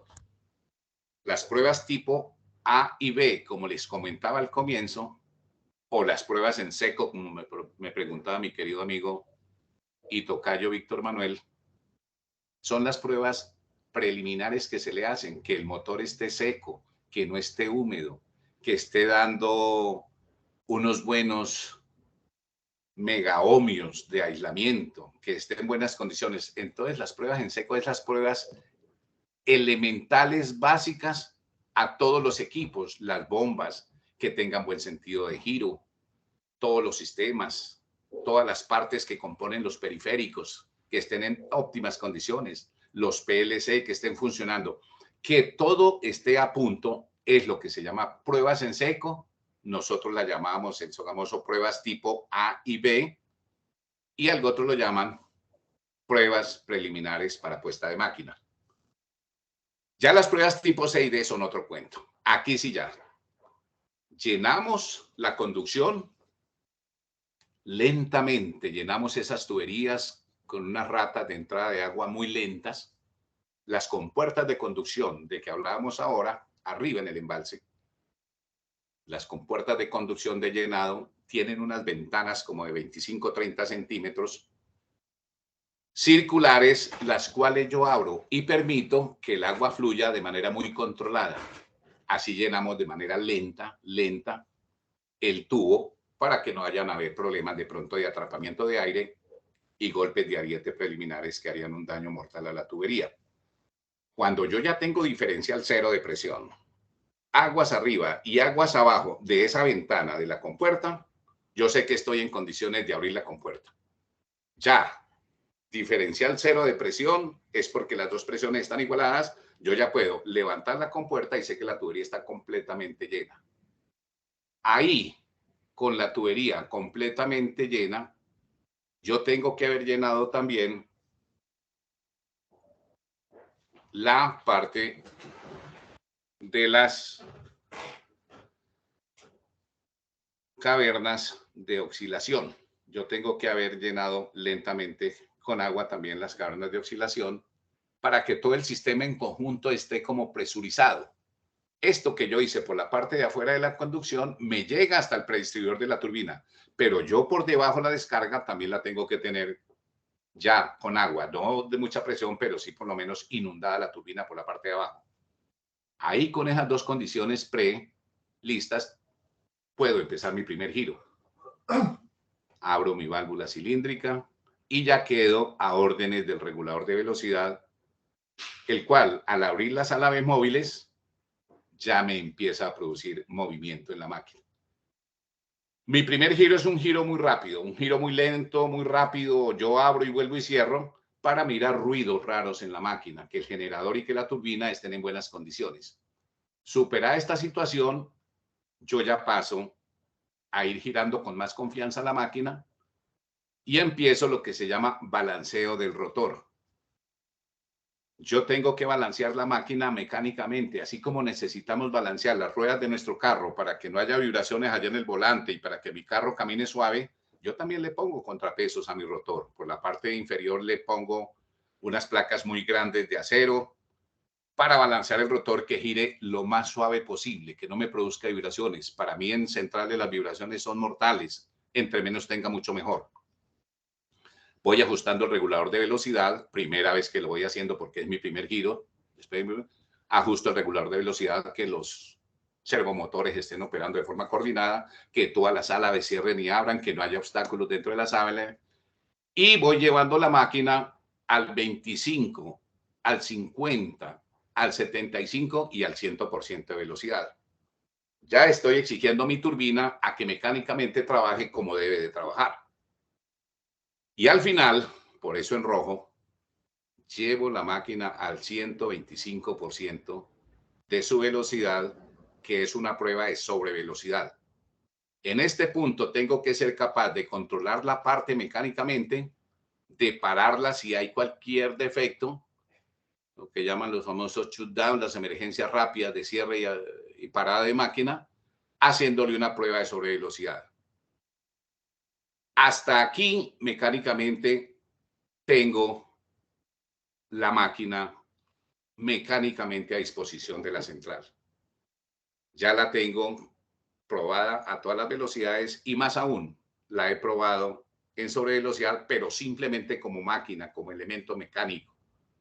Las pruebas tipo A y B, como les comentaba al comienzo, o las pruebas en seco, como me preguntaba mi querido amigo y tocayo Víctor Manuel, son las pruebas preliminares que se le hacen, que el motor esté seco, que no esté húmedo, que esté dando unos buenos megaohmios de aislamiento, que esté en buenas condiciones. Entonces, las pruebas en seco es las pruebas elementales básicas a todos los equipos, las bombas, que tengan buen sentido de giro, todos los sistemas, todas las partes que componen los periféricos, que estén en óptimas condiciones, los PLC que estén funcionando, que todo esté a punto, es lo que se llama pruebas en seco. Nosotros la llamamos el famoso pruebas tipo A y B, y algo otro lo llaman pruebas preliminares para puesta de máquina. Ya las pruebas tipo C y D son otro cuento. Aquí sí ya llenamos la conducción lentamente, llenamos esas tuberías con unas ratas de entrada de agua muy lentas. Las compuertas de conducción de que hablábamos ahora, arriba en el embalse, las compuertas de conducción de llenado tienen unas ventanas como de 25-30 centímetros circulares, las cuales yo abro y permito que el agua fluya de manera muy controlada. Así llenamos de manera lenta el tubo para que no vayan a haber problemas de pronto de atrapamiento de aire y golpes de ariete preliminares que harían un daño mortal a la tubería. Cuando yo ya tengo diferencial cero de presión, aguas arriba y aguas abajo de esa ventana de la compuerta, yo sé que estoy en condiciones de abrir la compuerta. Ya, diferencial cero de presión es porque las dos presiones están igualadas, yo ya puedo levantar la compuerta y sé que la tubería está completamente llena. Ahí, con la tubería completamente llena, yo tengo que haber llenado también la parte de las cavernas de oscilación. Yo tengo que haber llenado lentamente con agua también las cavernas de oscilación para que todo el sistema en conjunto esté como presurizado. Esto que yo hice por la parte de afuera de la conducción me llega hasta el predistribuidor de la turbina, pero yo por debajo la descarga también la tengo que tener ya con agua, no de mucha presión, pero sí por lo menos inundada la turbina por la parte de abajo. Ahí con esas dos condiciones listas, puedo empezar mi primer giro. Abro mi válvula cilíndrica y ya quedo a órdenes del regulador de velocidad el cual al abrir las alaves móviles ya me empieza a producir movimiento en la máquina. Mi primer giro es un giro muy rápido, un giro muy lento, muy rápido. Yo abro y vuelvo y cierro para mirar ruidos raros en la máquina, que el generador y que la turbina estén en buenas condiciones. Superada esta situación, yo ya paso a ir girando con más confianza la máquina y empiezo lo que se llama balanceo del rotor. Yo tengo que balancear la máquina mecánicamente, así como necesitamos balancear las ruedas de nuestro carro para que no haya vibraciones allá en el volante y para que mi carro camine suave. Yo también le pongo contrapesos a mi rotor. Por la parte inferior le pongo unas placas muy grandes de acero para balancear el rotor, que gire lo más suave posible, que no me produzca vibraciones. Para mí en centrales las vibraciones son mortales. Entre menos tenga, mucho mejor. Voy ajustando el regulador de velocidad, primera vez que lo voy haciendo porque es mi primer giro. Ajusto el regulador de velocidad, que los servomotores estén operando de forma coordinada, que todas las alaves cierren y abran, que no haya obstáculos dentro de las alaves. Y voy llevando la máquina al 25, al 50, al 75 y al 100% de velocidad. Ya estoy exigiendo a mi turbina a que mecánicamente trabaje como debe de trabajar. Y al final, por eso en rojo, llevo la máquina al 125% de su velocidad, que es una prueba de sobrevelocidad. En este punto tengo que ser capaz de controlar la parte mecánicamente, de pararla si hay cualquier defecto, lo que llaman los famosos shutdown, las emergencias rápidas de cierre y parada de máquina, haciéndole una prueba de sobrevelocidad. Hasta aquí, mecánicamente, tengo la máquina mecánicamente a disposición de la central. Ya la tengo probada a todas las velocidades y más aún, la he probado en sobrevelocidad, pero simplemente como máquina, como elemento mecánico,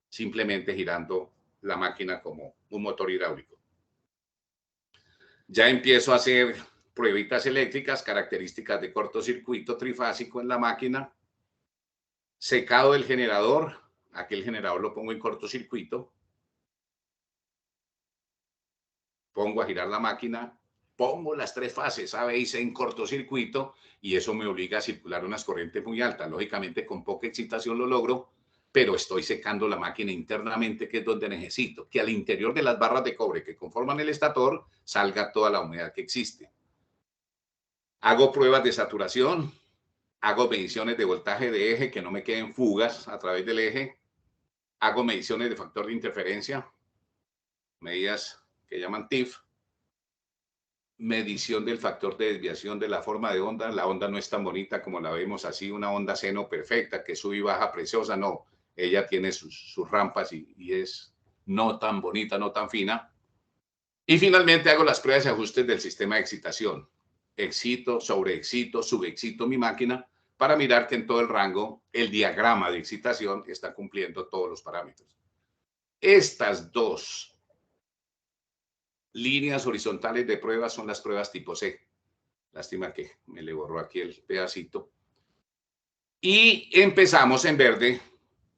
simplemente girando la máquina como un motor hidráulico. Ya empiezo a hacer pruebitas eléctricas, características de cortocircuito trifásico en la máquina, secado del generador, aquel generador lo pongo en cortocircuito, pongo a girar la máquina, pongo las tres fases A, B y C en cortocircuito y eso me obliga a circular unas corrientes muy altas. Lógicamente con poca excitación lo logro, pero estoy secando la máquina internamente, que es donde necesito que al interior de las barras de cobre que conforman el estator salga toda la humedad que existe. Hago pruebas de saturación, hago mediciones de voltaje de eje, que no me queden fugas a través del eje, hago mediciones de factor de interferencia, medidas que llaman TIF, medición del factor de desviación de la forma de onda. La onda no es tan bonita como la vemos así, una onda seno perfecta que sube y baja preciosa, no, ella tiene sus rampas y es no tan bonita, no tan fina. Y finalmente hago las pruebas y ajustes del sistema de excitación. Excito, sobreexcito, subexcito mi máquina para mirar que en todo el rango el diagrama de excitación está cumpliendo todos los parámetros. Estas dos líneas horizontales de pruebas son las pruebas tipo C. Lástima que me le borró aquí el pedacito. Y empezamos en verde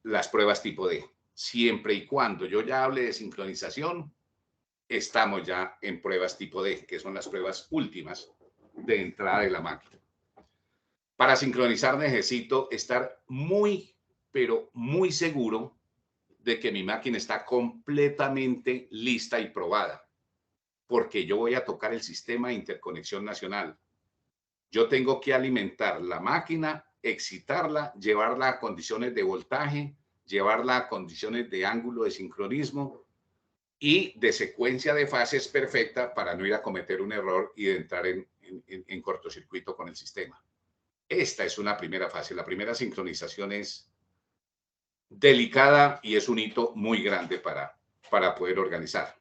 las pruebas tipo D. Siempre y cuando yo ya hable de sincronización, estamos ya en pruebas tipo D, que son las pruebas últimas de entrada de la máquina. Para sincronizar necesito estar muy, pero muy seguro de que mi máquina está completamente lista y probada, porque yo voy a tocar el sistema de interconexión nacional. Yo tengo que alimentar la máquina, excitarla, llevarla a condiciones de voltaje, llevarla a condiciones de ángulo de sincronismo y de secuencia de fases perfecta para no ir a cometer un error y de entrar en cortocircuito con el sistema. Esta es una primera fase. La primera sincronización es delicada y es un hito muy grande para poder organizar.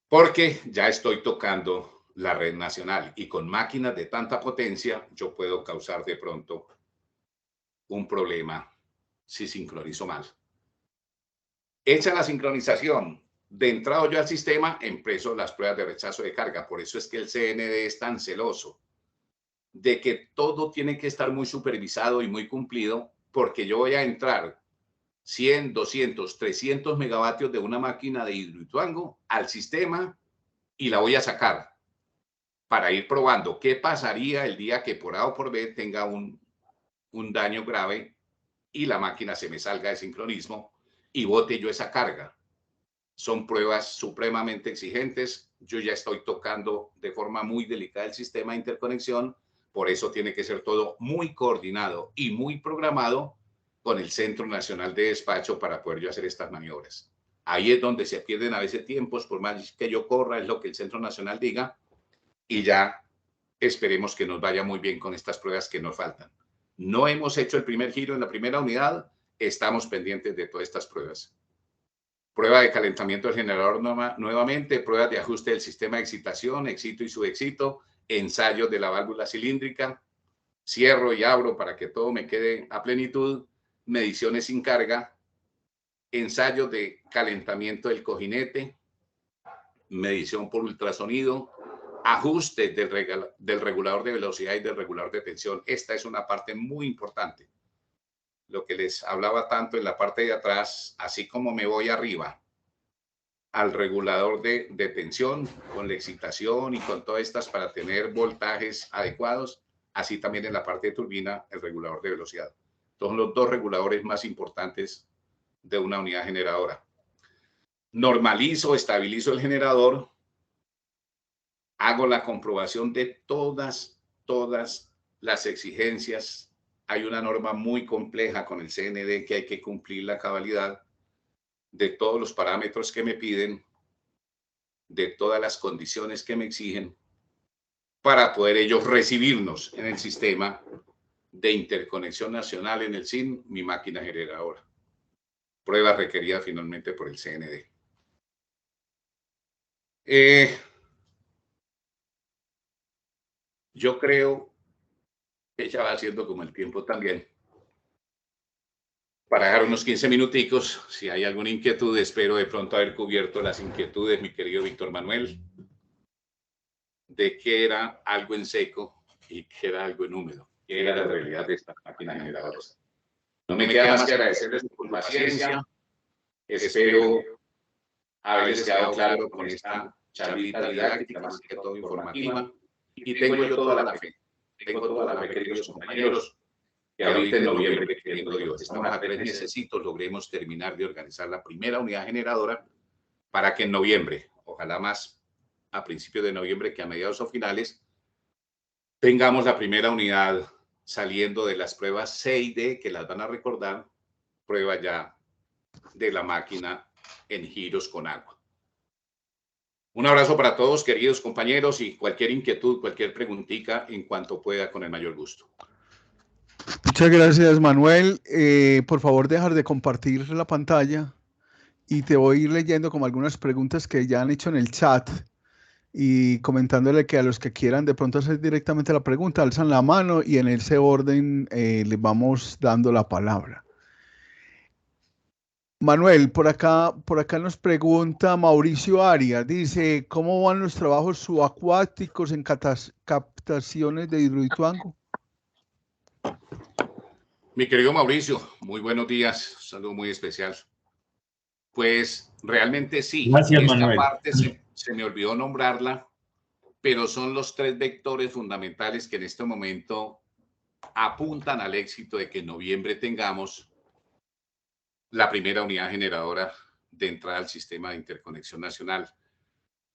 Porque ya estoy tocando la red nacional y con máquinas de tanta potencia yo puedo causar de pronto un problema si sincronizo mal. Hecha la sincronización, de entrada yo al sistema, empiezo las pruebas de rechazo de carga. Por eso es que el CND es tan celoso de que todo tiene que estar muy supervisado y muy cumplido, porque yo voy a entrar 100, 200, 300 megavatios de una máquina de Hidroituango al sistema y la voy a sacar para ir probando qué pasaría el día que por A o por B tenga un daño grave y la máquina se me salga de sincronismo y bote yo esa carga. Son pruebas supremamente exigentes. Yo ya estoy tocando de forma muy delicada el sistema de interconexión. Por eso tiene que ser todo muy coordinado y muy programado con el Centro Nacional de Despacho para poder yo hacer estas maniobras. Ahí es donde se pierden a veces tiempos, por más que yo corra, es lo que el Centro Nacional diga, y ya esperemos que nos vaya muy bien con estas pruebas que nos faltan. No hemos hecho el primer giro en la primera unidad, estamos pendientes de todas estas pruebas. Prueba de calentamiento del generador nuevamente, pruebas de ajuste del sistema de excitación, excito y subexito, ensayos de la válvula cilíndrica, cierro y abro para que todo me quede a plenitud, mediciones sin carga, ensayos de calentamiento del cojinete, medición por ultrasonido, ajustes del regulador de velocidad y del regulador de tensión. Esta es una parte muy importante. Lo que les hablaba tanto en la parte de atrás, así como me voy arriba al regulador de tensión con la excitación y con todas estas para tener voltajes adecuados, así también en la parte de turbina el regulador de velocidad. Son los dos reguladores más importantes de una unidad generadora. Normalizo, estabilizo el generador, hago la comprobación de todas las exigencias. Hay una norma muy compleja con el CND que hay que cumplir la cabalidad de todos los parámetros que me piden, de todas las condiciones que me exigen, para poder ellos recibirnos en el sistema de interconexión nacional en el SIN, mi máquina generadora. Prueba requerida finalmente por el CND. Yo creo que ya va haciendo como el tiempo también. Para dejar unos 15 minuticos, si hay alguna inquietud, espero de pronto haber cubierto las inquietudes, mi querido Víctor Manuel, de qué era algo en seco y qué era algo en húmedo, qué era la realidad de esta máquina generadora. No me queda más que agradecerles por paciencia. Espero haberles quedado claro con esta charlita didáctica, más que todo informativa, y tengo yo toda la fe, queridos compañeros, que ahorita en noviembre, queriendo Dios, estamos a 3 mesecitos, logremos terminar de organizar la primera unidad generadora para que en noviembre, ojalá más a principios de noviembre que a mediados o finales, tengamos la primera unidad saliendo de las pruebas C y D, que las van a recordar, prueba ya de la máquina en giros con agua. Un abrazo para todos, queridos compañeros, y cualquier inquietud, cualquier preguntita, en cuanto pueda, con el mayor gusto. Muchas gracias, Manuel. Por favor, dejar de compartir la pantalla y te voy a ir leyendo como algunas preguntas que ya han hecho en el chat y comentándole que a los que quieran de pronto hacer directamente la pregunta, alzan la mano y en ese orden les vamos dando la palabra. Manuel, por acá nos pregunta Mauricio Arias, dice, ¿cómo van los trabajos subacuáticos en captaciones de Hidroituango? Mi querido Mauricio, muy buenos días, un saludo muy especial. Pues realmente sí. Gracias, esta Manuel. Parte se me olvidó nombrarla, pero son los 3 vectores fundamentales que en este momento apuntan al éxito de que en noviembre tengamos la primera unidad generadora de entrada al sistema de interconexión nacional.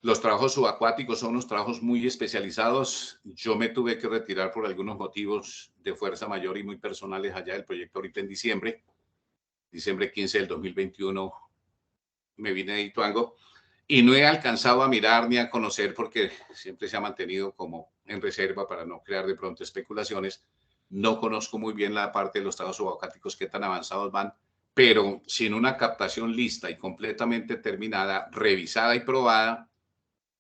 Los trabajos subacuáticos son unos trabajos muy especializados. Yo me tuve que retirar por algunos motivos de fuerza mayor y muy personales allá del proyecto ahorita en diciembre 15 del 2021, me vine de Ituango y no he alcanzado a mirar ni a conocer porque siempre se ha mantenido como en reserva para no crear de pronto especulaciones. No conozco muy bien la parte de los trabajos subacuáticos, qué tan avanzados van, pero sin una captación lista y completamente terminada, revisada y probada,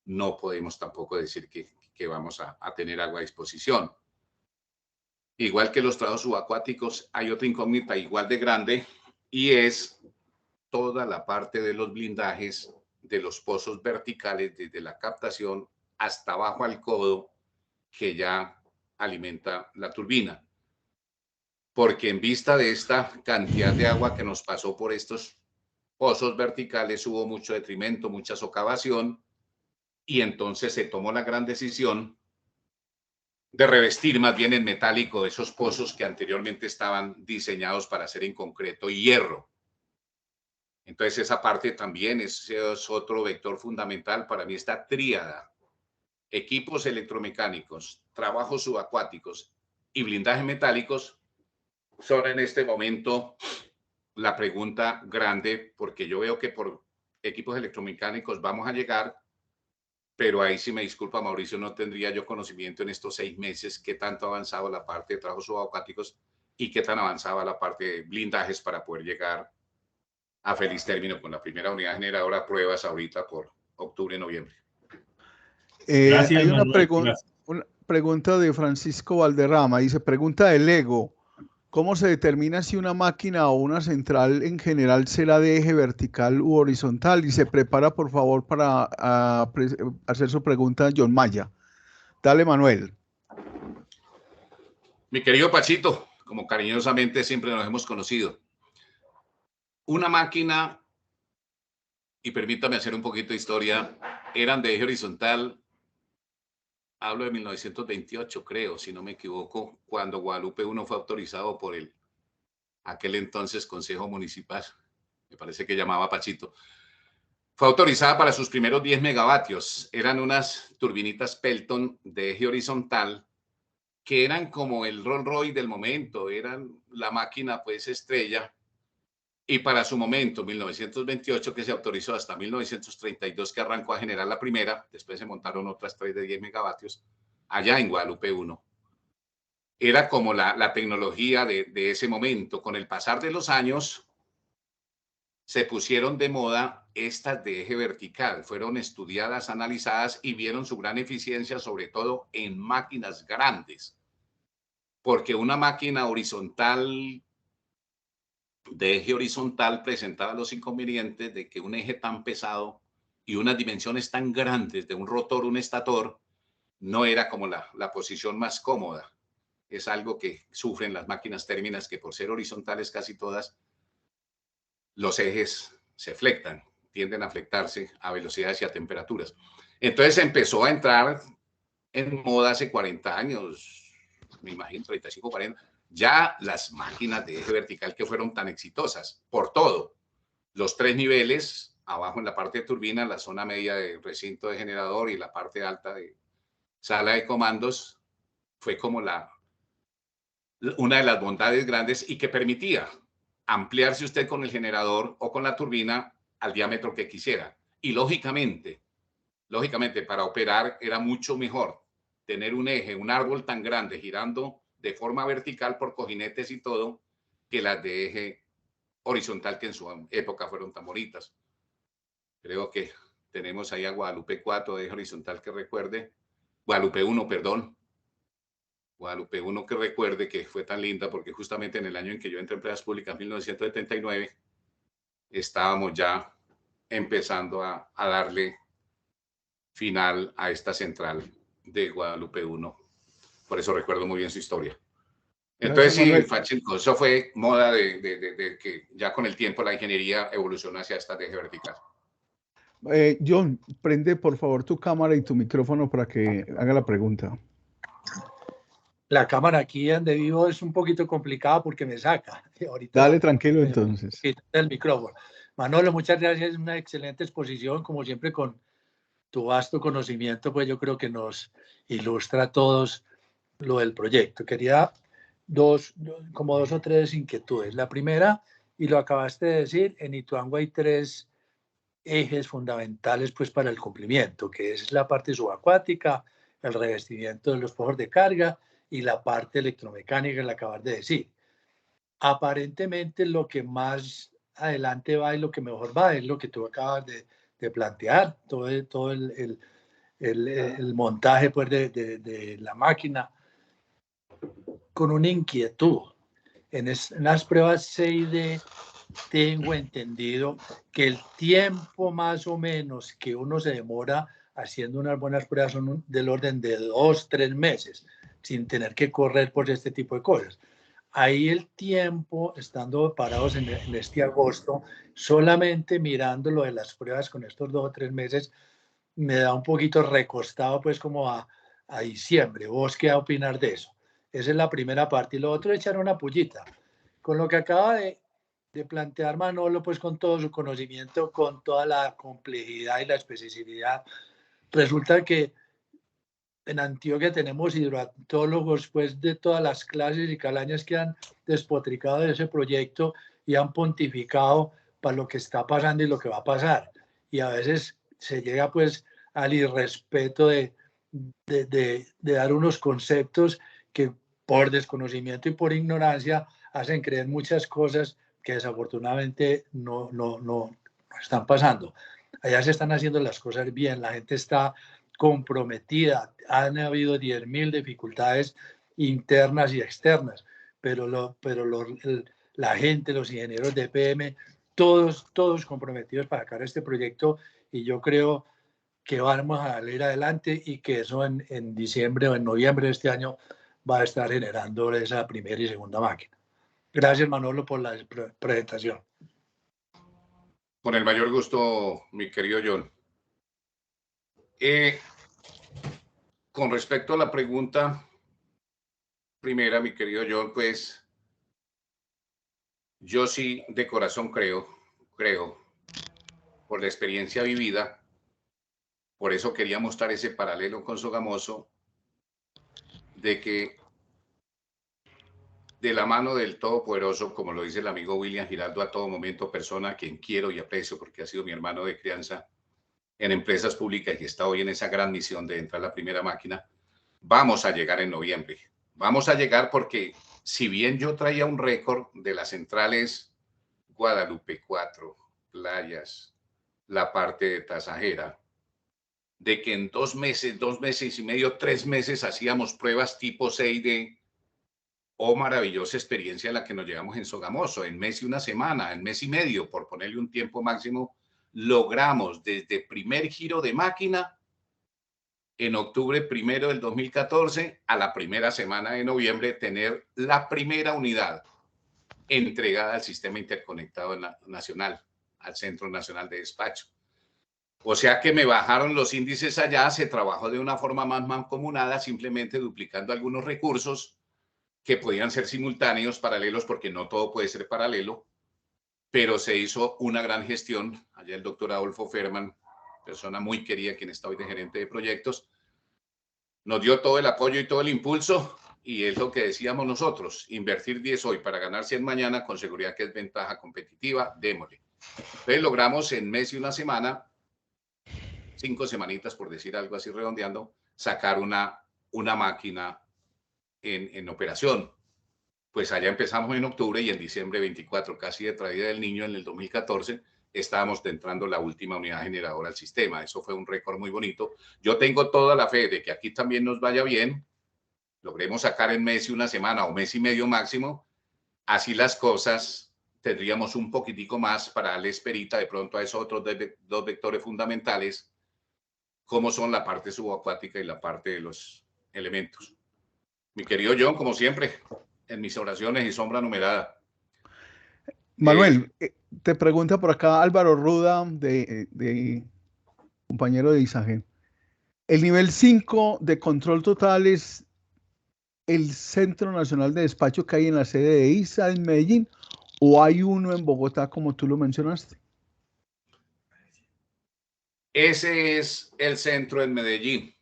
no podemos tampoco decir que vamos a tener agua a disposición. Igual que los trabajos subacuáticos, hay otra incógnita igual de grande y es toda la parte de los blindajes de los pozos verticales desde la captación hasta abajo al codo que ya alimenta la turbina. porque en vista de esta cantidad de agua que nos pasó por estos pozos verticales, hubo mucho detrimento, mucha socavación, y entonces se tomó la gran decisión de revestir más bien en metálico esos pozos que anteriormente estaban diseñados para ser en concreto y hierro. Entonces esa parte también es otro vector fundamental para mí, esta tríada: equipos electromecánicos, trabajos subacuáticos y blindaje metálicos son en este momento la pregunta grande, porque yo veo que por equipos electromecánicos vamos a llegar, pero ahí sí me disculpa Mauricio, no tendría yo conocimiento en estos 6 meses qué tanto ha avanzado la parte de trabajos subacuáticos y qué tan avanzada la parte de blindajes para poder llegar a feliz término con la primera unidad generadora a pruebas ahorita por octubre, noviembre. Hay una, Manuel, una pregunta de Francisco Valderrama. Dice, pregunta de Lego. ¿Cómo se determina si una máquina o una central en general será de eje vertical u horizontal? Y se prepara, por favor, para hacer su pregunta John Maya. Dale, Manuel. Mi querido Pachito, como cariñosamente siempre nos hemos conocido, una máquina, y permítame hacer un poquito de historia, eran de eje horizontal. Hablo de 1928, creo, si no me equivoco, cuando Guadalupe 1 fue autorizado por aquel entonces Consejo Municipal, me parece que llamaba Pachito. Fue autorizada para sus primeros 10 megavatios. Eran unas turbinitas Pelton de eje horizontal que eran como el Rolls Royce del momento, eran la máquina pues estrella. Y para su momento, 1928, que se autorizó, hasta 1932, que arrancó a generar la primera, después se montaron otras 3 de 10 megavatios, allá en Guadalupe 1. Era como la tecnología de ese momento. Con el pasar de los años, se pusieron de moda estas de eje vertical. Fueron estudiadas, analizadas y vieron su gran eficiencia, sobre todo en máquinas grandes. Porque una máquina horizontal, de eje horizontal, presentaba los inconvenientes de que un eje tan pesado y unas dimensiones tan grandes de un rotor, un estator, no era como la posición más cómoda. Es algo que sufren las máquinas térmicas, que por ser horizontales casi todas, los ejes se flectan, tienden a flectarse a velocidades y a temperaturas. Entonces empezó a entrar en moda hace 40 años, me imagino 35, 40, ya las máquinas de eje vertical que fueron tan exitosas por todo. Los 3 niveles, abajo en la parte de turbina, la zona media de recinto de generador y la parte alta de sala de comandos, fue como una de las bondades grandes y que permitía ampliarse usted con el generador o con la turbina al diámetro que quisiera. Y lógicamente, para operar era mucho mejor tener un eje, un árbol tan grande girando de forma vertical por cojinetes y todo, que las de eje horizontal, que en su época fueron tan bonitas. Creo que tenemos ahí a Guadalupe 4 de eje horizontal que recuerde, Guadalupe 1, perdón. Guadalupe 1 que recuerde que fue tan linda, porque justamente en el año en que yo entré en Empresas Públicas, 1979, estábamos ya empezando a darle final a esta central de Guadalupe 1. Por eso recuerdo muy bien su historia. Entonces, sí, Fachinko, eso fue moda de que ya con el tiempo la ingeniería evolucionó hacia esta de eje vertical. John, prende por favor tu cámara y tu micrófono para que haga la pregunta. La cámara aquí donde vivo es un poquito complicada porque me saca. Ahorita dale, tranquilo entonces. El micrófono. Manolo, muchas gracias. Una excelente exposición, como siempre, con tu vasto conocimiento, pues yo creo que nos ilustra a todos lo del proyecto. Quería como dos o tres inquietudes. La primera, y lo acabaste de decir, en Ituango hay 3 ejes fundamentales pues para el cumplimiento, que es la parte subacuática, el revestimiento de los pozos de carga y la parte electromecánica, que le acabas de decir. Aparentemente lo que más adelante va y lo que mejor va es lo que tú acabas de plantear, todo el montaje pues de la máquina, con una inquietud. En las pruebas 6D tengo entendido que el tiempo más o menos que uno se demora haciendo unas buenas pruebas son del orden de 2-3 meses, sin tener que correr por este tipo de cosas. ahí el tiempo, estando parados en este agosto, solamente mirando lo de las pruebas con estos 2 o 3 meses, me da un poquito recostado pues como a diciembre. ¿Vos qué opinar de eso? Esa es la primera parte. Y lo otro, echar una pullita. Con lo que acaba de plantear Manolo, pues con todo su conocimiento, con toda la complejidad y la especificidad, resulta que en Antioquia tenemos hidroantólogos pues de todas las clases y calañas que han despotricado de ese proyecto y han pontificado para lo que está pasando y lo que va a pasar. Y a veces se llega pues al irrespeto de dar unos conceptos que por desconocimiento y por ignorancia hacen creer muchas cosas que desafortunadamente no están pasando. Allá se están haciendo las cosas bien, la gente está comprometida, han habido 10.000 dificultades internas y externas, pero la gente, los ingenieros de EPM, todos comprometidos para sacar este proyecto, y yo creo que vamos a salir adelante y que eso en diciembre o en noviembre de este año va a estar generando esa primera y segunda máquina. Gracias, Manolo, por la presentación. Con el mayor gusto, mi querido John. Con respecto a la pregunta primera, mi querido John, pues yo sí de corazón creo, por la experiencia vivida, por eso quería mostrar ese paralelo con Sogamoso, de que de la mano del Todopoderoso, como lo dice el amigo William Giraldo, a todo momento, persona a quien quiero y aprecio porque ha sido mi hermano de crianza en empresas públicas y está hoy en esa gran misión de entrar a la primera máquina, vamos a llegar en noviembre. Vamos a llegar porque si bien yo traía un récord de las centrales Guadalupe 4, Playas, la parte de Tasajera, de que en 2 meses, 2 meses y medio, 3 meses hacíamos pruebas tipo 6D, maravillosa experiencia a la que nos llevamos en Sogamoso, en mes y una semana, en mes y medio, por ponerle un tiempo máximo, logramos desde primer giro de máquina en octubre 1 del 2014 a la primera semana de noviembre tener la primera unidad entregada al Sistema Interconectado Nacional, al Centro Nacional de Despacho. O sea que me bajaron los índices allá, se trabajó de una forma más mancomunada, simplemente duplicando algunos recursos que podían ser simultáneos, paralelos, porque no todo puede ser paralelo, pero se hizo una gran gestión. Allá el doctor Adolfo Ferman, persona muy querida, quien está hoy de gerente de proyectos, nos dio todo el apoyo y todo el impulso, y es lo que decíamos nosotros, invertir 10 hoy para ganar 100 mañana, con seguridad que es ventaja competitiva, démosle. Entonces logramos en mes y una semana, 5 semanitas por decir algo así redondeando, sacar una máquina en operación. Pues allá empezamos en octubre y en diciembre 24, casi de traída del niño, en el 2014, estábamos entrando la última unidad generadora al sistema. Eso fue un récord muy bonito. Yo tengo toda la fe de que aquí también nos vaya bien, logremos sacar en mes y una semana o mes y medio máximo. Así las cosas, tendríamos un poquitico más para darle esperita de pronto a esos otros 2 vectores fundamentales, como son la parte subacuática y la parte de los elementos. Mi querido John, como siempre, en mis oraciones y sombra numerada. Manuel, te pregunta por acá Álvaro Ruda, de compañero de Isagen. ¿El nivel 5 de control total es el Centro Nacional de Despacho que hay en la sede de ISA en Medellín, o hay uno en Bogotá, como tú lo mencionaste? Ese es el centro en Medellín.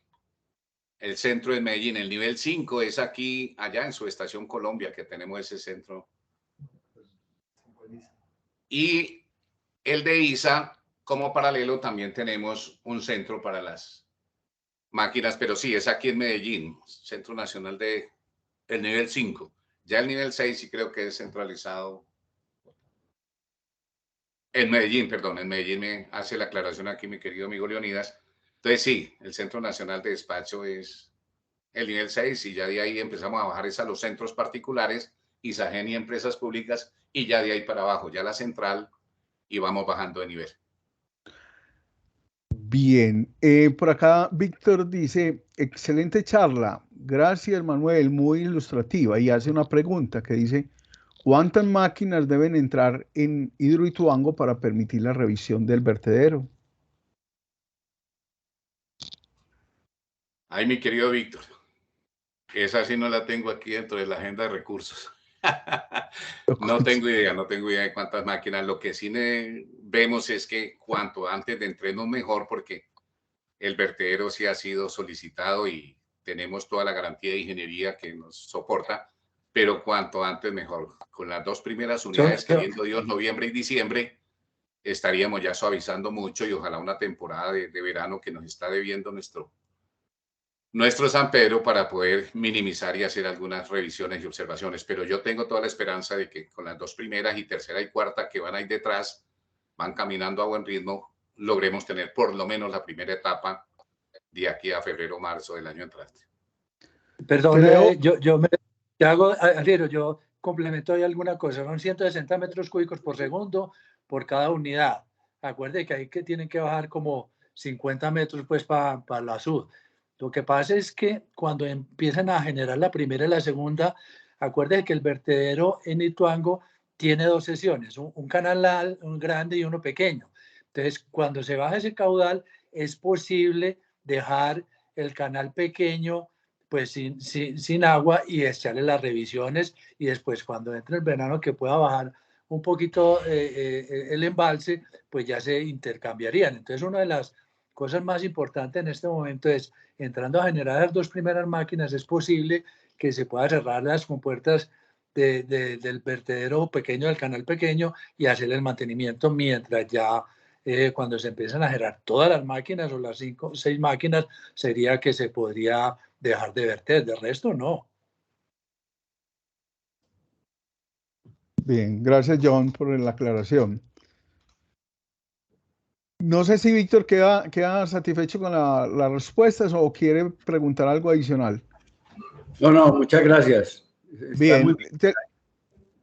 El centro en Medellín. El nivel 5 es aquí, allá en Subestación Colombia, que tenemos ese centro. Y el de ISA, como paralelo, también tenemos un centro para las máquinas, pero sí, es aquí en Medellín, Centro Nacional de el nivel 5. Ya el nivel 6 sí creo que es centralizado. En Medellín, perdón, en Medellín me hace la aclaración aquí mi querido amigo Leonidas. Entonces sí, el Centro Nacional de Despacho es el nivel 6 y ya de ahí empezamos a bajar a los centros particulares, Isagen y empresas públicas, y ya de ahí para abajo, ya la central, y vamos bajando de nivel. Bien, por acá Víctor dice, excelente charla, gracias Manuel, muy ilustrativa, y hace una pregunta que dice, ¿cuántas máquinas deben entrar en Hidroituango para permitir la revisión del vertedero? Ay, mi querido Víctor, esa sí no la tengo aquí dentro de la agenda de recursos. No tengo idea de cuántas máquinas. Lo que sí vemos es que cuanto antes de entreno mejor, porque el vertedero sí ha sido solicitado y tenemos toda la garantía de ingeniería que nos soporta, pero cuanto antes mejor. Con las 2 primeras unidades, queriendo Dios, noviembre y diciembre, estaríamos ya suavizando mucho y ojalá una temporada de verano que nos está debiendo nuestro San Pedro para poder minimizar y hacer algunas revisiones y observaciones. Pero yo tengo toda la esperanza de que con las 2 primeras y tercera y cuarta que van ahí detrás, van caminando a buen ritmo, logremos tener por lo menos la primera etapa de aquí a febrero o marzo del año entrante. Perdón, yo complemento ahí alguna cosa. Son 160 metros cúbicos por segundo por cada unidad. Acuerde que ahí tienen que bajar como 50 metros pues para la sud. Lo que pasa es que cuando empiezan a generar la primera y la segunda, acuerde que el vertedero en Ituango tiene 2 sesiones, un canal un grande y uno pequeño. Entonces, cuando se baja ese caudal, es posible dejar el canal pequeño pues sin agua y echarle las revisiones, y después cuando entre el verano que pueda bajar un poquito el embalse, pues ya se intercambiarían. Entonces, una de las cosas más importantes en este momento es, entrando a generar las 2 primeras máquinas, es posible que se pueda cerrar las compuertas del vertedero pequeño, del canal pequeño, y hacer el mantenimiento mientras ya cuando se empiezan a generar todas las máquinas o las 5 o 6 máquinas, sería que se podría dejar de verter, de resto no. Bien, gracias John por la aclaración. No sé si Víctor queda satisfecho con las respuestas o quiere preguntar algo adicional. No, muchas gracias. Bien,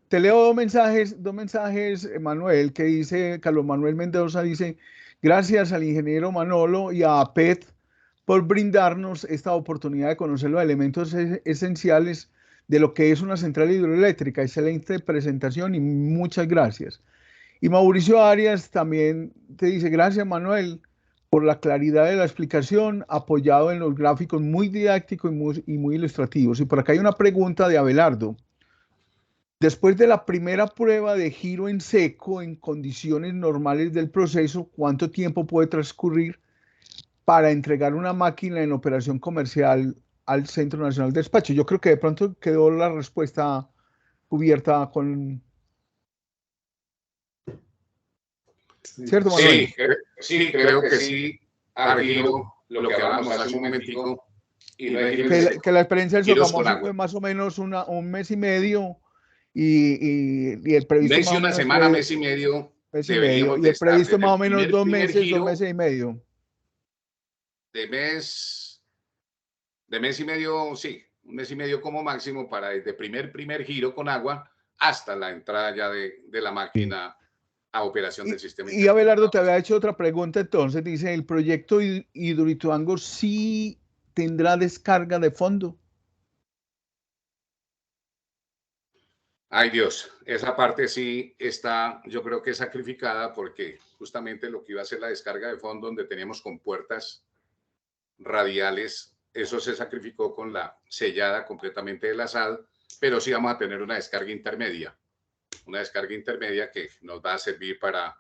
te leo 2 mensajes, Manuel, que dice, Carlos Manuel Mendoza dice, gracias al ingeniero Manolo y a APET por brindarnos esta oportunidad de conocer los elementos esenciales de lo que es una central hidroeléctrica. Excelente presentación y muchas gracias. Y Mauricio Arias también te dice, gracias Manuel por la claridad de la explicación, apoyado en los gráficos muy didácticos y muy ilustrativos. Y por acá hay una pregunta de Abelardo. Después de la primera prueba de giro en seco en condiciones normales del proceso, ¿cuánto tiempo puede transcurrir para entregar una máquina en operación comercial al Centro Nacional de Despacho? Yo creo que de pronto quedó la respuesta cubierta con... ¿Cierto, Manuel? Sí, creo que sí. Argiro, lo que hablamos hace un momentico. Y que la experiencia del Sogamoso fue más o menos un mes y medio y el previsto mes y una semana, mes y medio. Y el previsto más o menos 2 meses, 2 meses y medio. De mes y medio, sí, un mes y medio como máximo para desde primer giro con agua hasta la entrada ya de la máquina a operación del sistema. Y Abelardo te había hecho otra pregunta, entonces dice, ¿el proyecto Hidroituango sí tendrá descarga de fondo? Ay Dios, esa parte sí está, yo creo que sacrificada, porque justamente lo que iba a ser la descarga de fondo, donde teníamos compuertas radiales, eso se sacrificó con la sellada completamente de la SAD, pero sí vamos a tener una descarga intermedia que nos va a servir para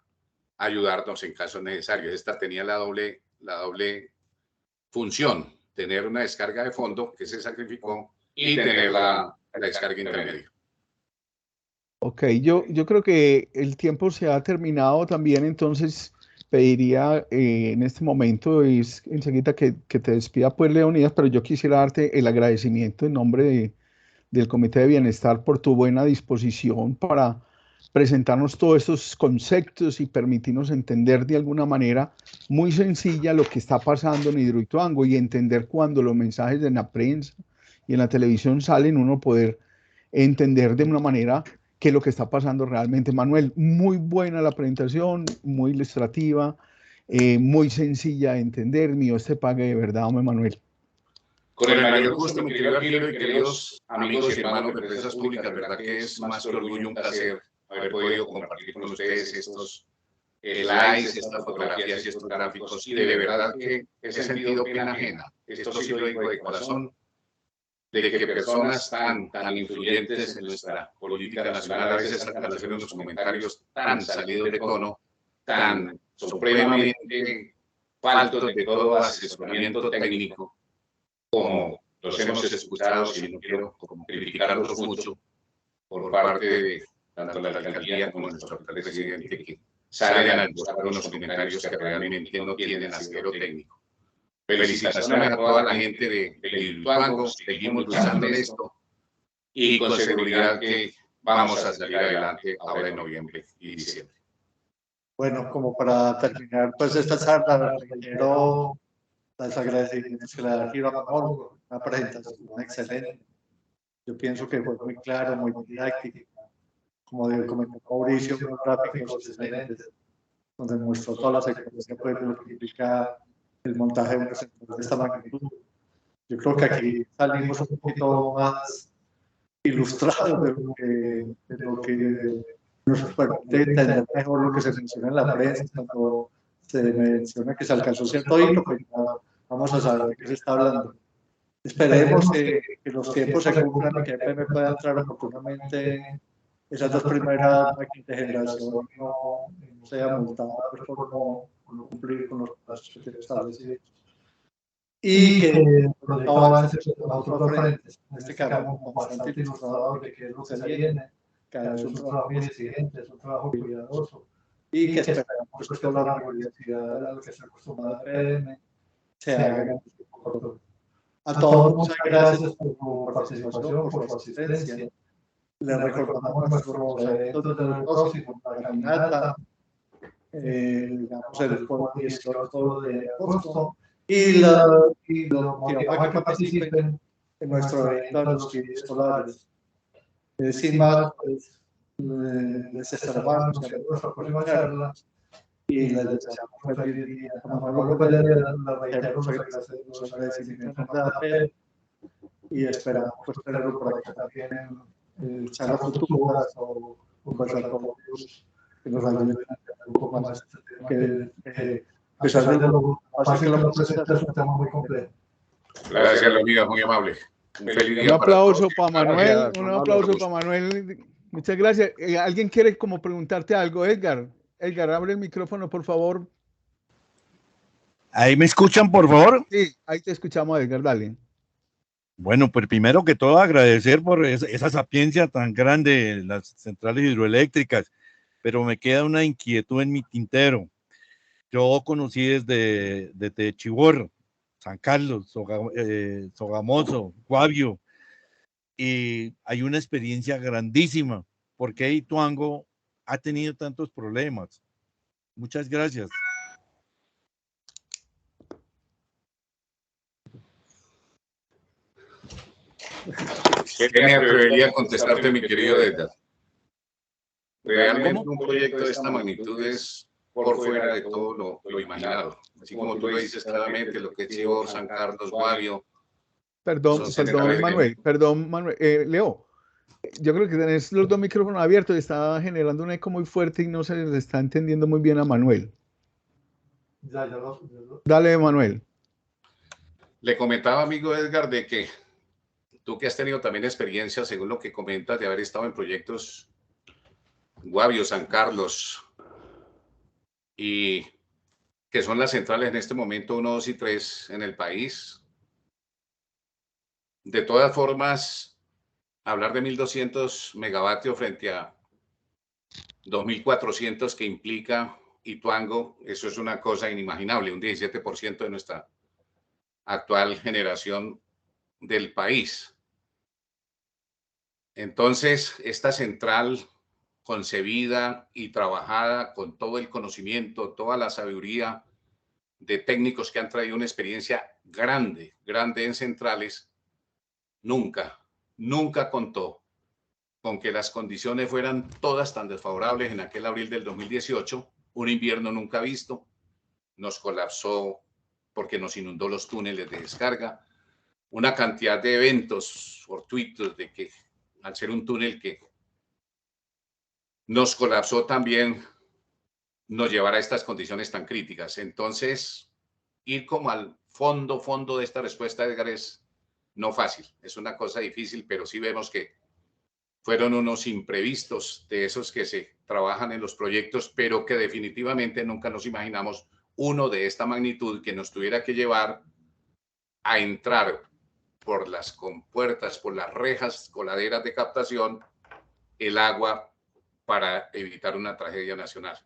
ayudarnos en casos necesarios. Esta tenía la doble función, tener una descarga de fondo que se sacrificó y tener la descarga intermedia. Ok, yo creo que el tiempo se ha terminado también, entonces pediría en este momento enseguida que te despida pues Leonidas, pero yo quisiera darte el agradecimiento en nombre del Comité de Bienestar por tu buena disposición para presentarnos todos estos conceptos y permitirnos entender de alguna manera muy sencilla lo que está pasando en Hidroituango y entender cuando los mensajes en la prensa y en la televisión salen, uno poder entender de una manera qué es lo que está pasando realmente. Manuel, muy buena la presentación, muy ilustrativa, muy sencilla de entender. Mi Dios te pague de verdad, hombre Manuel. Con el mayor gusto, mi querido Argiro y queridos amigos y hermanos de Empresas Públicas, verdad que es más que orgullo, un placer haber podido compartir con ustedes estos slides, estas fotografías y estos gráficos, y de verdad que he sentido pena ajena. Esto sí lo digo de corazón, de que personas tan influyentes en nuestra política nacional a veces salgan a hacer unos comentarios tan salidos de tono, tan supremamente faltos de todo asesoramiento técnico, como los hemos escuchado, y no quiero criticarlos mucho, por parte de tanto la alcaldía como nuestro presidente, que salen a buscar unos comentarios que realmente no tienen asidero técnico. Felicitaciones a toda la gente de Hidroituango, seguimos luchando en esto y con seguridad que vamos a salir adelante ahora en noviembre y diciembre. Bueno, como para terminar pues esta charla, quiero las agradecimientos que le da Giro a Manolo, una presentación excelente. Yo pienso que fue muy claro, muy didáctico, como comentó Mauricio, unos gráficos excelentes, donde mostró toda la secuencia pues, de lo que implica el montaje de una central de esta magnitud. Yo creo que aquí salimos un poquito más ilustrados de lo que nos permite entender mejor lo que se menciona en la prensa, cuando se menciona que se alcanzó cierto hito, pues vamos a saber de qué se está hablando. Esperemos que los tiempos se cumplan y que EPM pueda entrar oportunamente esas dos primeras máquinas de generación no sea multada por no cumplir con los plazos que tiene establecidos. Y que el proyecto avance a otros frentes. En este caso, bastante ilustrador de qué es lo que se viene, que es un trabajo muy exigente, es un trabajo cuidadoso, y que esperamos que toda la universidad a la que se acostumbrada a EPM se haga. A todos, muchas gracias por su participación, por su asistencia. Les recordamos nuestros eventos del próximo, la caminata, digamos el 18 de agosto, y los motivamos a que participen en nuestro evento de los kits escolares. Sin más, pues, les esperamos en nuestra próxima charla y les deseamos un feliz día. A Manuel López le reitero los agradecimientos de APE y esperamos pues, tenerlo por aquí también en charlas futuras o conversatorios que nos ayuden a entender un poco más que a pesar de lo fácil que lo presenta, es un tema muy complejo. Gracias, Leonidas, muy amable. Un feliz día. Un aplauso para Manuel, un aplauso para Manuel. Muchas gracias. ¿Alguien quiere como preguntarte algo, Edgar? Edgar, abre el micrófono, por favor. ¿Ahí me escuchan, por favor? Sí, ahí te escuchamos, Edgar, dale. Bueno, pues primero que todo agradecer por esa sapiencia tan grande de las centrales hidroeléctricas, pero me queda una inquietud en mi tintero. Yo conocí desde Chivor, San Carlos, Sogamoso, Guavio, y hay una experiencia grandísima. ¿Por qué Hidroituango ha tenido tantos problemas? Muchas gracias. ¿Qué me atrevería a contestarte, mi querido Edgar? Realmente un proyecto de esta magnitud es por fuera de todo lo imaginado. Así como tú lo dices claramente, lo que es Chivor, San Carlos, Guavio. Perdón, Manuel. Leo, yo creo que tenés los dos micrófonos abiertos y está generando un eco muy fuerte y no se les está entendiendo muy bien a Manuel. Dale, Manuel. Le comentaba, amigo Edgar, de que tú que has tenido también experiencia, según lo que comentas, de haber estado en proyectos Guavio, San Carlos, y que son las centrales en este momento 1, 2 y 3 en el país. De todas formas, hablar de 1.200 megavatios frente a 2.400 que implica Hidroituango, eso es una cosa inimaginable, un 17% de nuestra actual generación del país. Entonces, esta central concebida y trabajada con todo el conocimiento, toda la sabiduría de técnicos que han traído una experiencia grande en centrales, nunca contó con que las condiciones fueran todas tan desfavorables en aquel abril del 2018, un invierno nunca visto, nos colapsó porque nos inundó los túneles de descarga, una cantidad de eventos fortuitos de que al ser un túnel que nos colapsó también nos llevará a estas condiciones tan críticas. Entonces, ir como al fondo de esta respuesta, Edgar, es no fácil, es una cosa difícil, pero sí vemos que fueron unos imprevistos de esos que se trabajan en los proyectos, pero que definitivamente nunca nos imaginamos uno de esta magnitud que nos tuviera que llevar a entrar por las compuertas, por las rejas, coladeras de captación, el agua para evitar una tragedia nacional.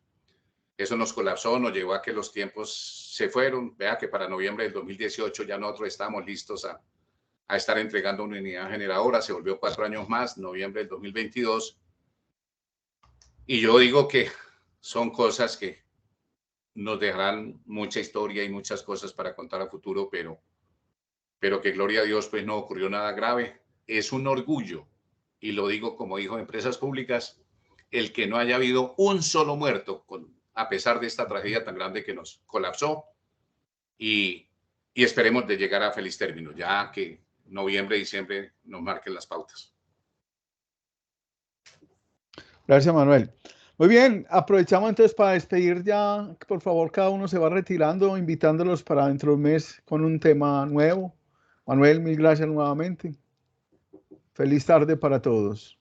Eso nos colapsó, nos llevó a que los tiempos se fueron. Vea que para noviembre del 2018 ya nosotros estábamos listos a estar entregando una unidad generadora. Se volvió 4 años más, noviembre del 2022. Y yo digo que son cosas que nos dejarán mucha historia y muchas cosas para contar a futuro, pero que gloria a Dios pues no ocurrió nada grave. Es un orgullo, y lo digo como dijo de Empresas Públicas, el que no haya habido un solo muerto a pesar de esta tragedia tan grande que nos colapsó, y esperemos de llegar a feliz término, ya que noviembre, diciembre nos marquen las pautas. Gracias, Manuel. Muy bien, aprovechamos entonces para despedir ya. Por favor, cada uno se va retirando, invitándolos para dentro de un mes con un tema nuevo. Manuel, mil gracias nuevamente. Feliz tarde para todos.